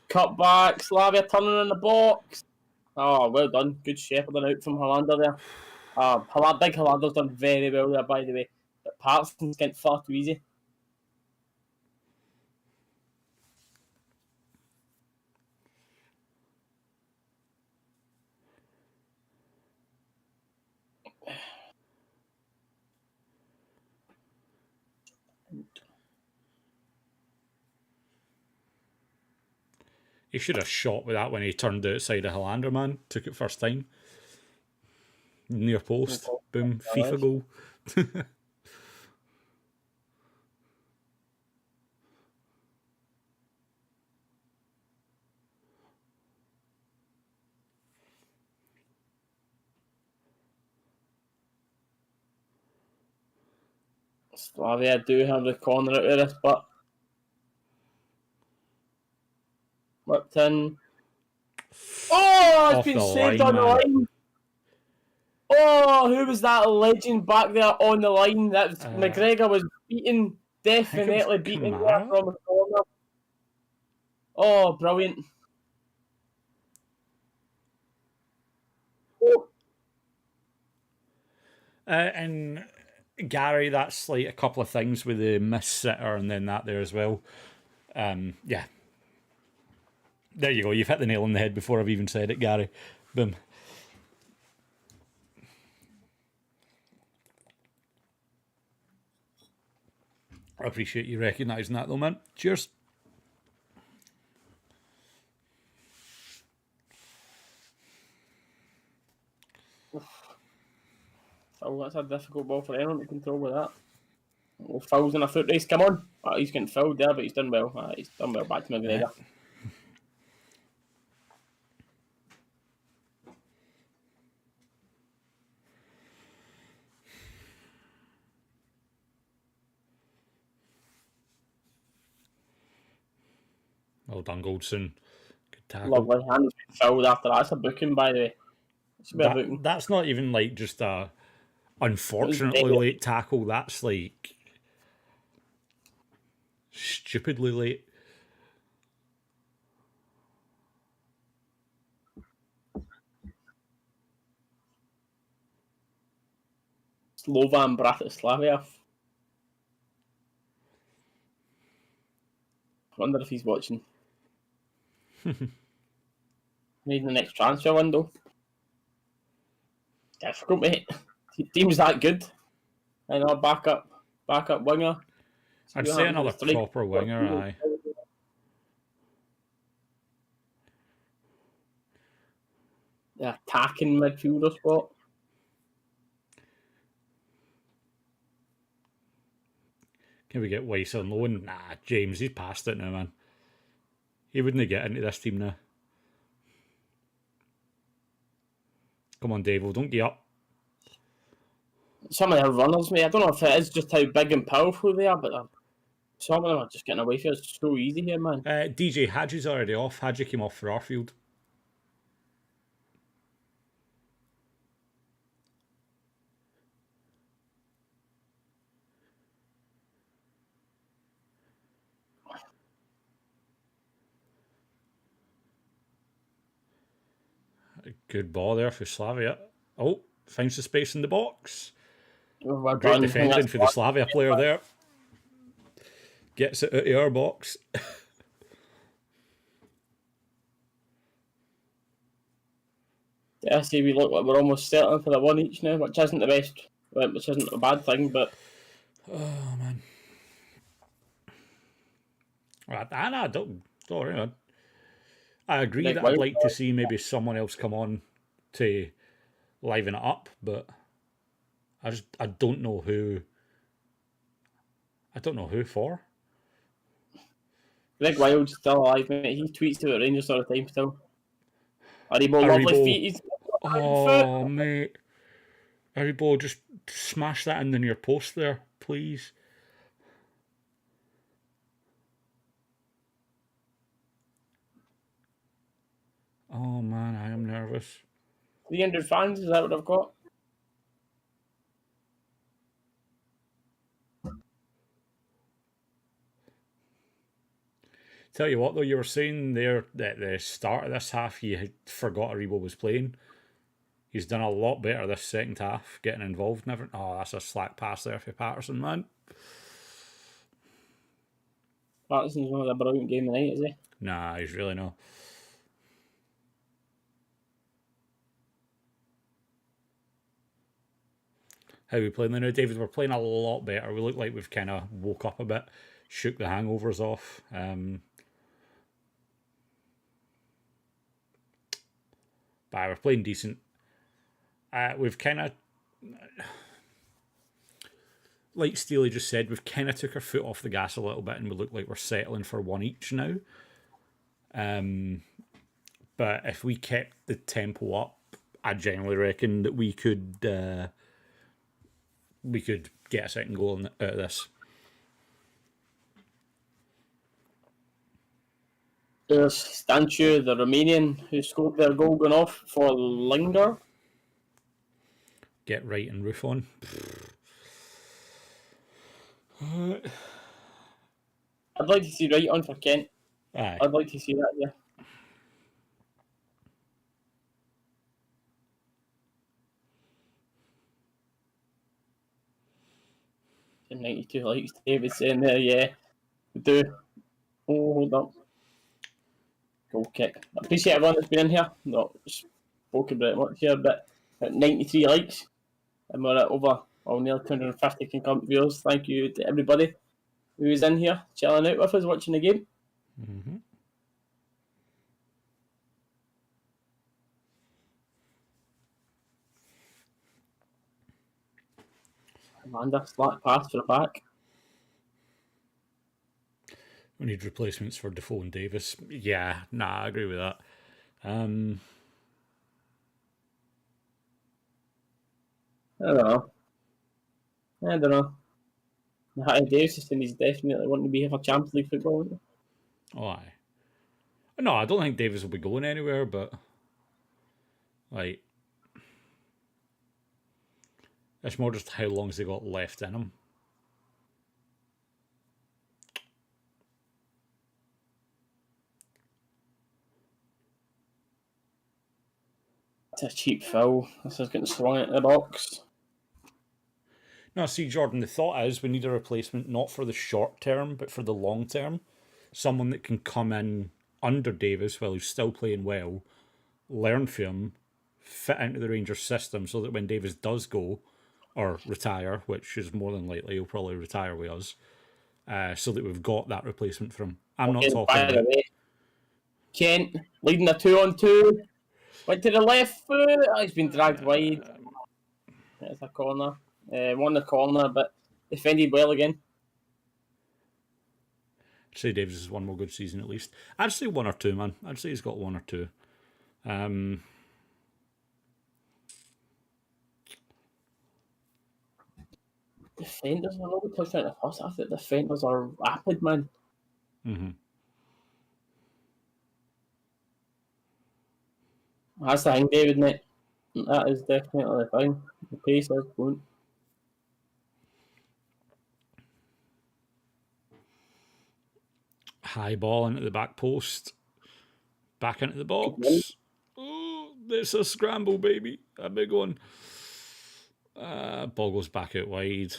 Cut back. Slavia turning in the box. Oh, well done. Good shepherding out from Hollander there. Big Hollander's done very well there, by the way. But Patterson's getting far too easy. He should have shot with that when he turned outside of Hollander, man. Took it first time. Near post. Boom. FIFA goal. Slavia do have the corner out of this, but whipped in. Oh, it's been saved on the line. Oh, who was that legend back there on the line? That was, McGregor was beaten, definitely beaten there from the corner. Oh, brilliant. And Gary, that's like a couple of things with the miss sitter and then that there as well. Yeah. There you go. You've hit the nail on the head before I've even said it, Gary. Boom. I appreciate you recognising that though, man. Cheers. Foul, that's a difficult ball for anyone to control with that. Well, foul's in a foot race, come on. He's getting fouled there, but he's done well. He's done well back to McGregor. Yeah. Well done, Goldson. Good tackle. Lovely. And he's getting fouled after that. That's a booking, by the way. That's not even like just a unfortunately late tackle. That's like stupidly late. Slovan Bratislava. I wonder if he's watching. Maybe the next transfer window. Difficult, mate. Team's that good. I know, backup winger. I'd say another proper winger, aye. The attacking midfielder spot. Can we get Weiss on loan? Nah, James, he's past it now, man. He wouldn't get into this team now. Come on, Dave, don't get up. Some of their runners, mate, I don't know if it is just how big and powerful they are, but some of them are just getting away from it. It's so easy here, man. DJ Hadji's already off. Hadji came off for our field. Good ball there for Slavia. Oh, finds the space in the box. Great defending for the Slavia player there. Gets it out of our box. Yeah, see, we look like we're almost settling for the one each now, which isn't the best, which isn't a bad thing, but... Oh, man. Don't worry, man. I agree that I'd like to see maybe someone else come on to liven it up, but I don't know who. I don't know who for. Greg Wild's still alive, mate. He tweets about Rangers all the time still. Aribo, lovely feet. Oh, mate. Aribo, just smash that in the near post there, please. Oh, man, I am nervous. 300 fans, is that what I've got? Tell you what, though, you were saying there at the start of this half you had forgot Aribo was playing. He's done a lot better this second half, getting involved and everything. Oh, that's a slack pass there for Patterson, man. Patterson's not a brilliant game tonight, is he? Nah, he's really not. How are we playing now, David? We're playing a lot better. We look like we've kind of woke up a bit, shook the hangovers off. But we're playing decent. We've kind of, like Steely just said, we've kind of took our foot off the gas a little bit and we look like we're settling for one each now. But if we kept the tempo up, I genuinely reckon that we could get a second goal out of this. There's Stanciu, the Romanian, who scored their goal going off for Linger. Get right and roof on. I'd like to see right on for Kent. Aye. I'd like to see that, yeah. 92 likes. David's saying there, yeah, we do. Oh, hold up. Goal kick. I appreciate everyone that's been in here. Not spoken about it much here, but at 93 likes, and we're at over nearly 250 concurrent viewers. Thank you to everybody who is in here chilling out with us, watching the game. Mm-hmm. Amanda, slack pass for the back. We need replacements for Defoe and Davis. Yeah, I agree with that. I don't know. Harry Davis is saying he's definitely wanting to be here for Champions League football. Oh, aye. No, I don't think Davis will be going anywhere, but like, it's more just how long has he got left in him. It's a cheap foul. This is getting swung into the box. No, see, Jordan, the thought is we need a replacement not for the short term, but for the long term. Someone that can come in under Davis while he's still playing well, learn from him, fit into the Rangers system so that when Davis does go or retire, which is more than likely he'll probably retire with us, so that we've got that replacement for him. I'm not talking about... Kent leading a 2-on-2. Went to the left foot. Oh, he's been dragged wide. It's a corner. Won the corner, but defended well again. I'd say Davis has one more good season at least. I'd say one or two, man. I'd say he's got one or two. Defenders are a little bit touched out the first. I think defenders are rapid, man. Mm-hmm. That's the thing, David, mate. That is definitely the thing. The pace is going. High ball into the back post. Back into the box. Oh, it's a scramble, baby. A big one. Ball goes back out wide.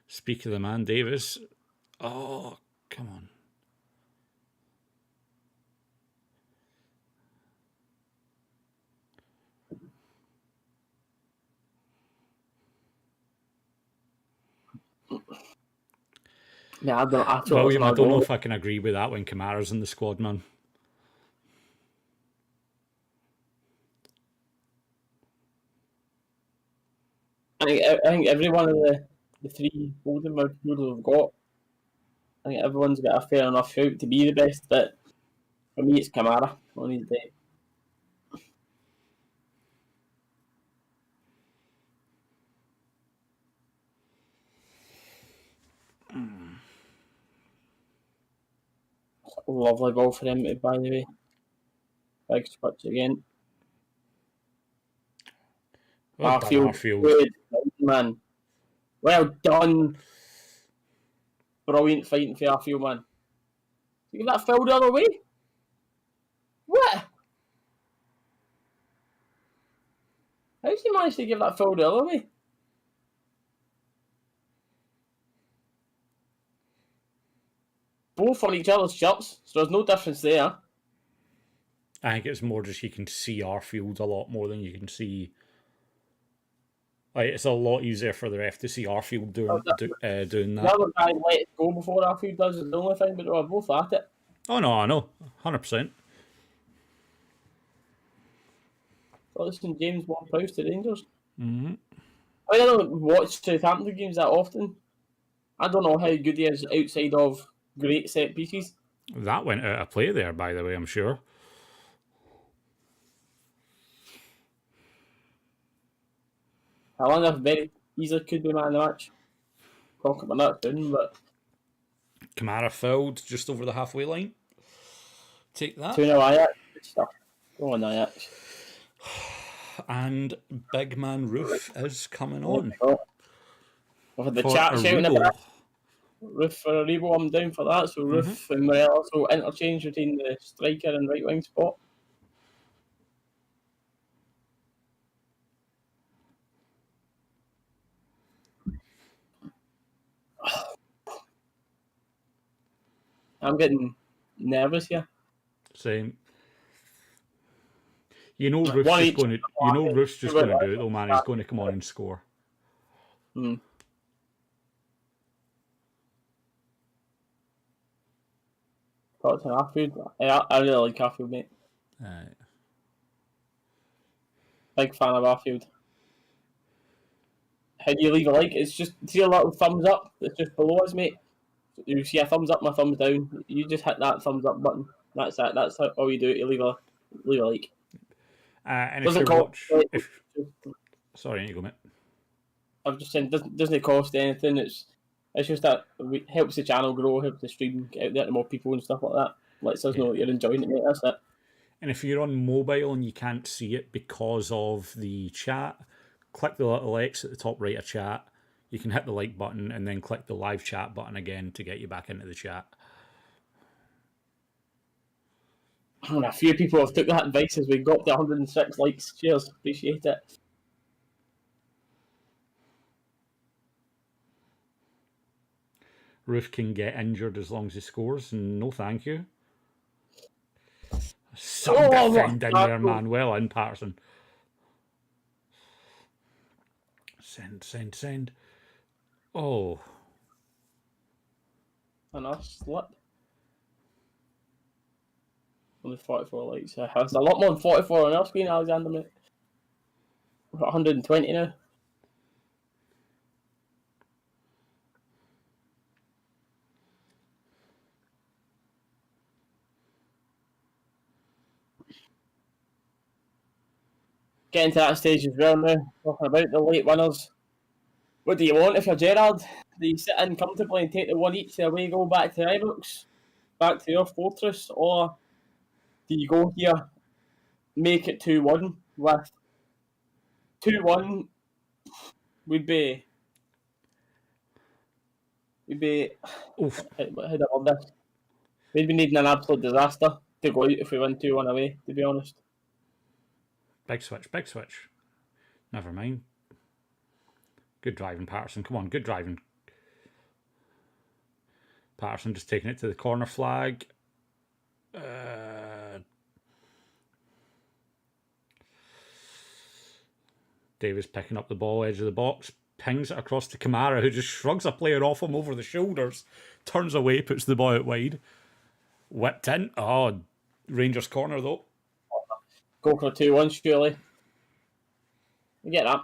Speak of the man, Davis. Oh, come on. Yeah, I don't know if I can agree with that when Kamara's in the squad, man. I think every one of the three golden midfielders we've got, I think everyone's got a fair enough shout to be the best, but for me it's Kamara on his day. Lovely ball for him, by the way. Big switch again. Well done, Arfield. Good, man. Well done. Brilliant fighting for Arfield, man. You give that foul the other way? What? How did you manage to give that foul the other way? Both on each other's shirts, so there's no difference there. I think it's more just you can see Arfield a lot more than you can see. Like, it's a lot easier for the ref to see Arfield doing that. The other guy let it go before Arfield does is the only thing, but they were both at it. Oh no, I know, 100%. Listen, James Ward-Prowse to Rangers. Mm-hmm. I don't watch Southampton games that often. I don't know how good he is outside of great set pieces. That went out of play there, by the way, I'm sure. Helander very easily could be man of the match. Talk about that soon, but Kamara fouled just over the halfway line. Take that. 2-0 Ajax. Good stuff. Go on, Ajax. And Big Man Roof is coming on. We've had the chat shouting about Roof for a Rebo. I'm down for that. So Roof and Morelos will interchange between the striker and right wing spot. I'm getting nervous here. Same. You know, Like, Roof's one just each. going to. You know, Roof's just going to do it though, man. He's going to come on and score. Hmm. Got to Arfield. I really like Arfield, mate. Big fan of Arfield. How do you leave a like? It's just see a little thumbs up that's just below us, mate. You see a thumbs up, my thumbs down. You just hit that thumbs up button. That's it. That's all you do. You leave a like. And Doesn't if you cost. watch, sorry, you go, mate. I'm just saying, doesn't cost anything. It's just that it helps the channel grow, helps the stream get out there to more people and stuff like that. Lets us know that you're enjoying it, mate. That's it. And if you're on mobile and you can't see it because of the chat, click the little X at the top right of chat. You can hit the like button and then click the live chat button again to get you back into the chat. And a few people have took that advice as we got up to 106 likes. Cheers, appreciate it. Roof can get injured as long as he scores. No, thank you. Some defending there, man. Well in, Patterson. Send. Oh. Another slip. Only 44 likes. There's a lot more than 44 on our screen, Alexander, mate. We're at 120 now. Getting to that stage as well now, talking about the late winners. What do you want if you're Gerrard? Do you sit in comfortably and take the one each away goal back to Ibrox, back to your fortress, or do you go here, make it 2-1 with 2-1 would be Oof. How do I word this? We'd be needing an absolute disaster to go out if we win 2-1 away, to be honest. Big switch. Never mind. Good driving, Patterson. Come on, good driving. Patterson just taking it to the corner flag. Davis picking up the ball, edge of the box, pings it across to Kamara, who just shrugs a player off him over the shoulders, turns away, puts the ball out wide. Whipped in. Oh, Rangers corner though. Go for 2-1, surely. You get that.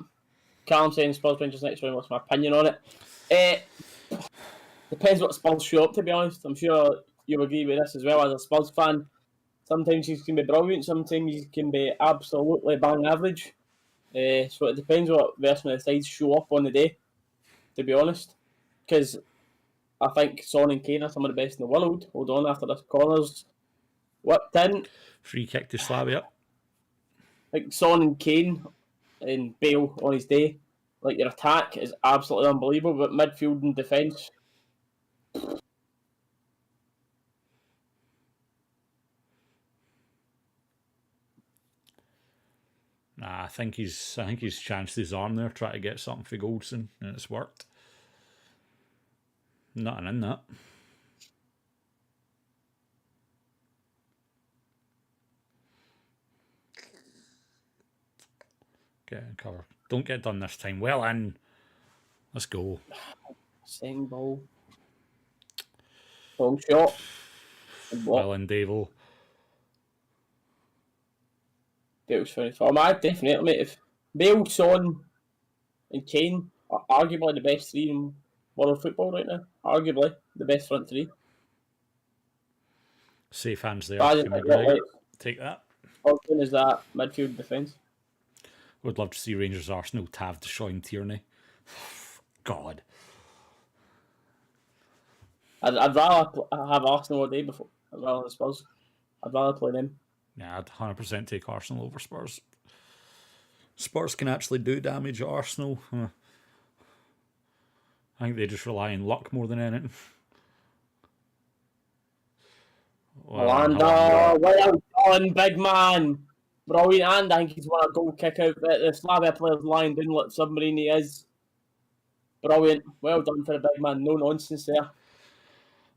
Callum saying Spurs Rangers next round. What's my opinion on it? Depends what Spurs show up, to be honest. I'm sure you'll agree with this as well as a Spurs fan. Sometimes you can be brilliant, sometimes you can be absolutely bang average. So it depends what version of the sides show up on the day, to be honest. Because I think Son and Kane are some of the best in the world. Hold on, after this corner's whipped in. Free kick to Slavia. Like Son and Kane and Bale on his day. Like their attack is absolutely unbelievable, but midfield and defence. Nah, I think he's chanced his arm there, trying to get something for Goldson, and it's worked. Nothing in that. Get in cover. Don't get done this time. Well in. Let's go. Sing ball. Long shot. Well in, Davo. Dalus finished form. I definitely, mate. If Bale, Son, and Kane are arguably the best three in world football right now, arguably the best front three. Safe hands there. Take that. First one is that midfield defence. Would love to see Rangers Arsenal Tav destroying Tierney. God. I'd rather have Arsenal all day before rather than Spurs. I'd rather play them. Yeah, I'd 100% take Arsenal over Spurs. Spurs can actually do damage at Arsenal. I think they just rely on luck more than anything. Hollander, well done, big man. Brilliant, and I think he's won a goal kick out. The Slavia player's lying down like submarine he is. Brilliant. Well done for the big man. No nonsense there.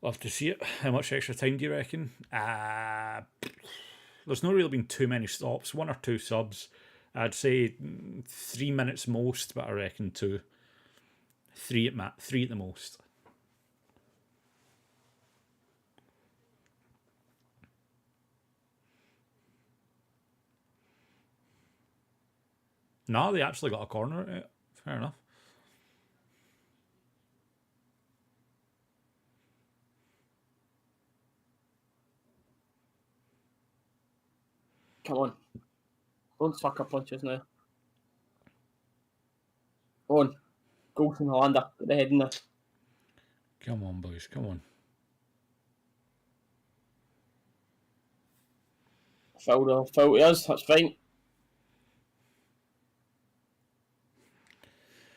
Love to see it. How much extra time do you reckon? There's not really been too many stops. 1 or 2 subs. I'd say 3 minutes most, but I reckon 2. 3 at 3 at the most. No, they actually got a corner at it. Fair enough. Come on. Don't sucker punches now. Go on. Goal from Hollander. Put the head in there. Come on, boys. Come on. Foul to us. That's fine.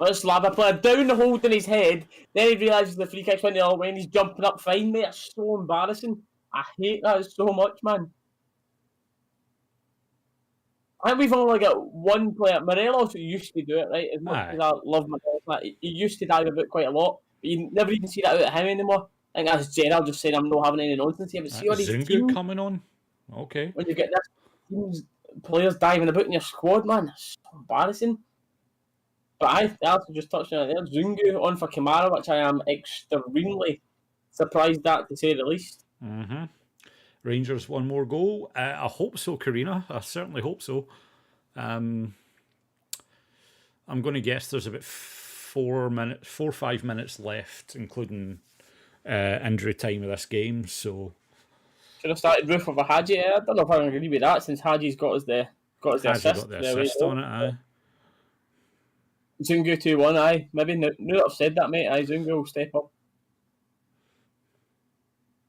Let's Slavia player down the hold in his head. Then he realises the free kick's went the other way and he's jumping up fine, mate. It's so embarrassing. I hate that so much, man. I think we've only got one player. Morelos used to do it, right? As much as I love Morelos, he used to dive about quite a lot. But you never even see that out of him anymore. I think that's Gerald just saying I'm not having any nonsense here. But see all these Zungu coming on. Okay. When you get this teams, players diving about in your squad, man, it's so embarrassing. But Dalus just touched on it there. Zungu on for Kamara, which I am extremely surprised at, to say the least. Mm-hmm. Rangers 1 more goal. I hope so, Karina. I certainly hope so. I'm going to guess there's about 4 or 5 minutes left, including injury time of this game. So should have started Roof over Hadji. I don't know if I can agree with that, since Hadji's got the assist. Got the assist on it. Aye. Zungu 2-1. Aye, maybe now that I've said that, mate. Aye, Zungu will step up.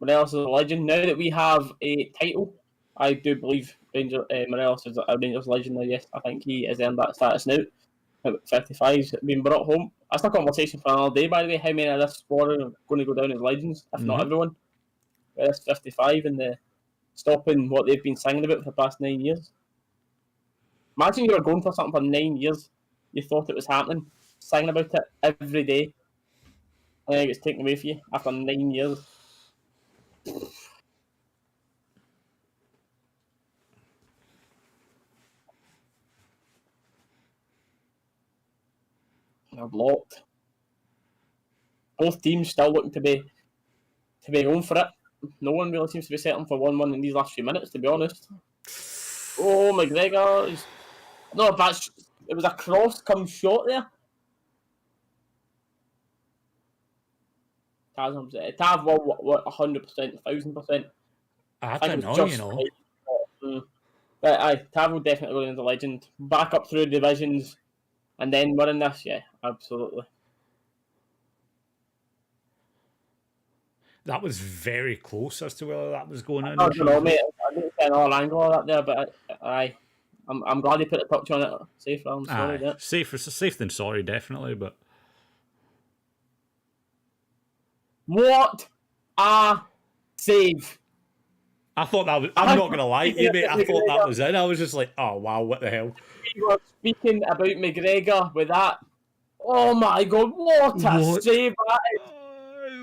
Morelos is a legend. Now that we have a title, I do believe Morelos is a Rangers legend now. Yes, I think he has earned that status now. 55's been brought home. That's a conversation for another day, by the way. How many of this squad are going to go down as legends, if not everyone? That's 55 and the stopping what they've been singing about for the past 9 years. Imagine you were going for something for 9 years. You thought it was happening, singing about it every day, and then it gets taken away from you after 9 years. They're blocked. Both teams still looking to be going for it. No one really seems to be settling for 1-1 in these last few minutes, to be honest. Oh, McGregor. No, but it was a cross come shot there. Tav will 100%, 1000%. I don't know, you know. Right. But aye, Tav will definitely go into legend. Back up through divisions, and then winning this, yeah, absolutely. That was very close as to whether that was going on. I don't know, mate. I didn't see another angle of that there, but I'm glad he put a touch on it. Safer, I'm sorry. Yeah. Safe than sorry, definitely, but... What a save! I thought that was... I'm not going to lie to you, mate. I thought that was in. I was just like, oh, wow, what the hell? We were speaking about McGregor with that. Oh, my God, what a save that is!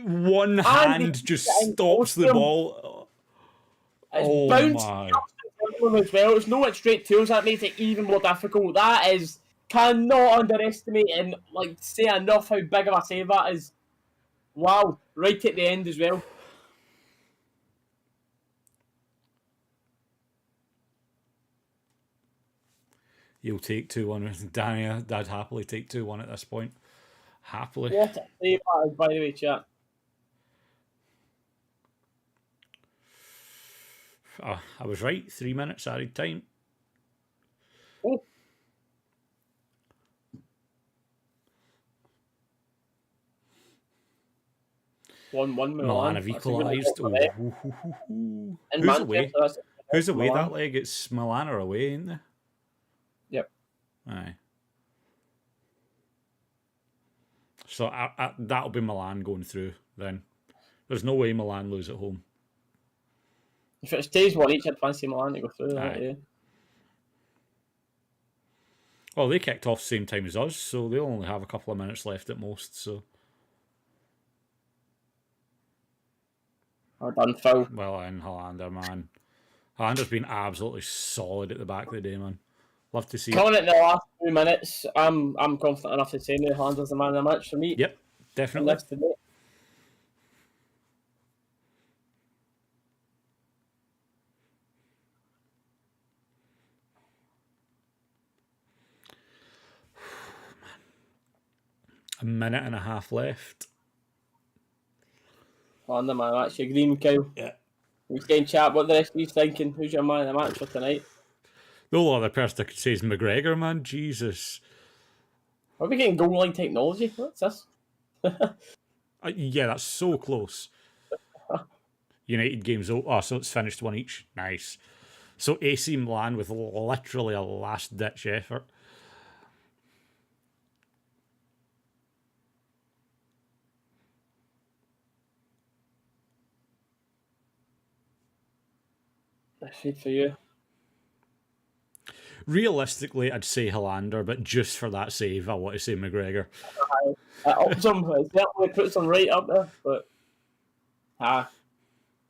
One hand just stops the ball. It's bouncing as well. It's no straight tools that makes it even more difficult. That is cannot underestimate and say enough how big of a save that is. Wow, right at the end as well. You'll take 2-1. Danny, I'd happily take 2-1 at this point. Happily. What a save that is, by the way, chat. I was right. 3 minutes added time. Oh. One Milan have equalised. Who's away? Who's away that leg? It's Milan are away, ain't they? Yep. Aye. So that'll be Milan going through then. There's no way Milan lose at home. If it stays one each, I'd fancy Milan to go through that, yeah. Well, they kicked off the same time as us, so they'll only have a couple of minutes left at most, so... Well done, Phil. Well, and Hollander, man. Hollander's been absolutely solid at the back of the day, man. Love to see it. Coming in the last 2 minutes, I'm confident enough to say New Hollander's the man of the match for me. Yep, definitely. This today. A minute and a half left. Hollander man of the match. You agree, Kyle? Yeah. We can chat what the rest of you thinking. Who's your man of the match for tonight? The only other person I could say is McGregor, man. Jesus. Are we getting goal line technology? What's this? Yeah, that's so close. United games. Oh, so it's finished 1 each. Nice. So AC Milan with literally a last-ditch effort. That's it for you. Realistically, I'd say Hollander, but just for that save, I want to say McGregor. It ups him. It certainly puts him right up there. But I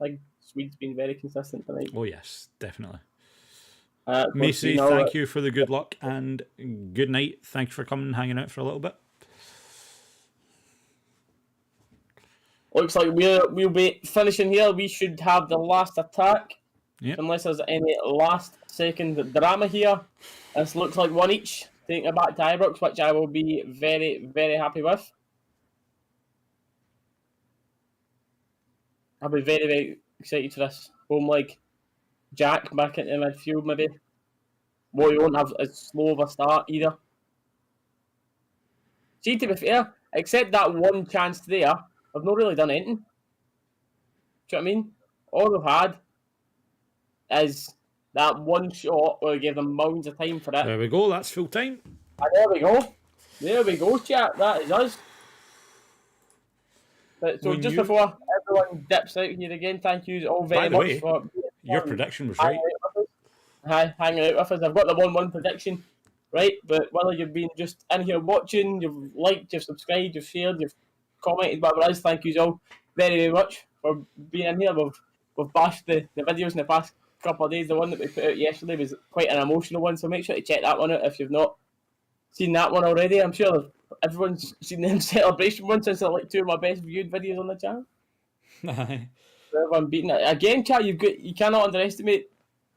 think Swede's been very consistent tonight. Oh, yes, definitely. Macy, Macy, thank you for the good luck and good night. Thanks for coming and hanging out for a little bit. Looks like we'll be finishing here. We should have the last attack. Yep. Unless there's any last second drama here. This looks like 1 each. Taking it back to Ibrox, which I will be very, very happy with. I'll be very, very excited for this. Home like Jack back into midfield, maybe. Well, you won't have as slow of a start either. See, to be fair, except that one chance there, I've not really done anything. Do you know what I mean? All we've had is that one shot where we gave them mounds of time for it. There we go, that's full time. And there we go. There we go, chat. That is us. But, so just before everyone dips out here again, thank you all very much for your prediction was right. Hanging out with us. I've got the 1-1 prediction, right? But whether you've been just in here watching, you've liked, you've subscribed, you've shared, you've commented, whatever it is, thank you all very, very much for being in here. We've bashed the videos in the past couple of days. The one that we put out yesterday was quite an emotional one, so make sure to check that one out if you've not seen that one already. I'm sure everyone's seen the celebration one since they're like 2 of my best viewed videos on the channel. Everyone beating it again, chat. You cannot underestimate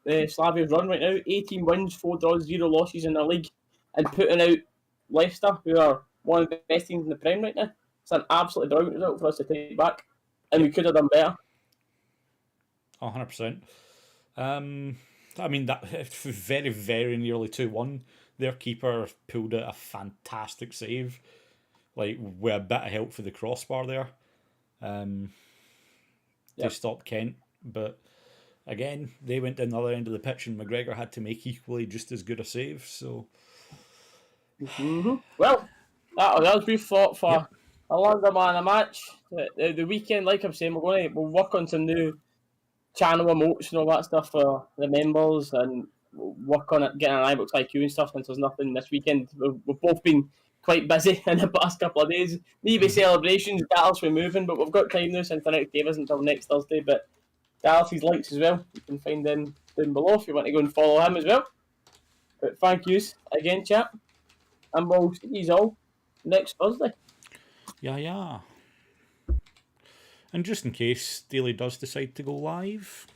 Slavia's run right now. 18 wins, 4 draws, 0 losses in the league, and putting out Leicester, who are one of the best teams in the Prem right now. It's an absolutely brilliant result for us to take back, and we could have done better. 100%. I mean, that very, very nearly 2-1. Their keeper pulled out a fantastic save, like with a bit of help for the crossbar there. To stop Kent, but again, they went down the other end of the pitch, and McGregor had to make equally just as good a save. So, well, that was brief thought for a longer man a match. The weekend, like I'm saying, we'll work on some new channel emotes and all that stuff for the members, and work on it, getting an iBooks IQ and stuff. Since there's nothing this weekend, we've both been quite busy in the past couple of days. Maybe celebrations, Dalus we're moving, but we've got time now since the next game isn't until next Thursday. But Dallas's links as well, you can find them down below if you want to go and follow him as well. But thank yous again, chat, and we'll see you all next Thursday. Yeah. And just in case Steely does decide to go live,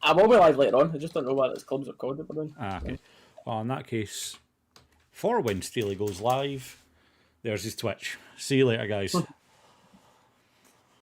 I will be live later on. I just don't know why this club's recorded. okay. Well, in that case, for when Steely goes live, there's his Twitch. See you later, guys.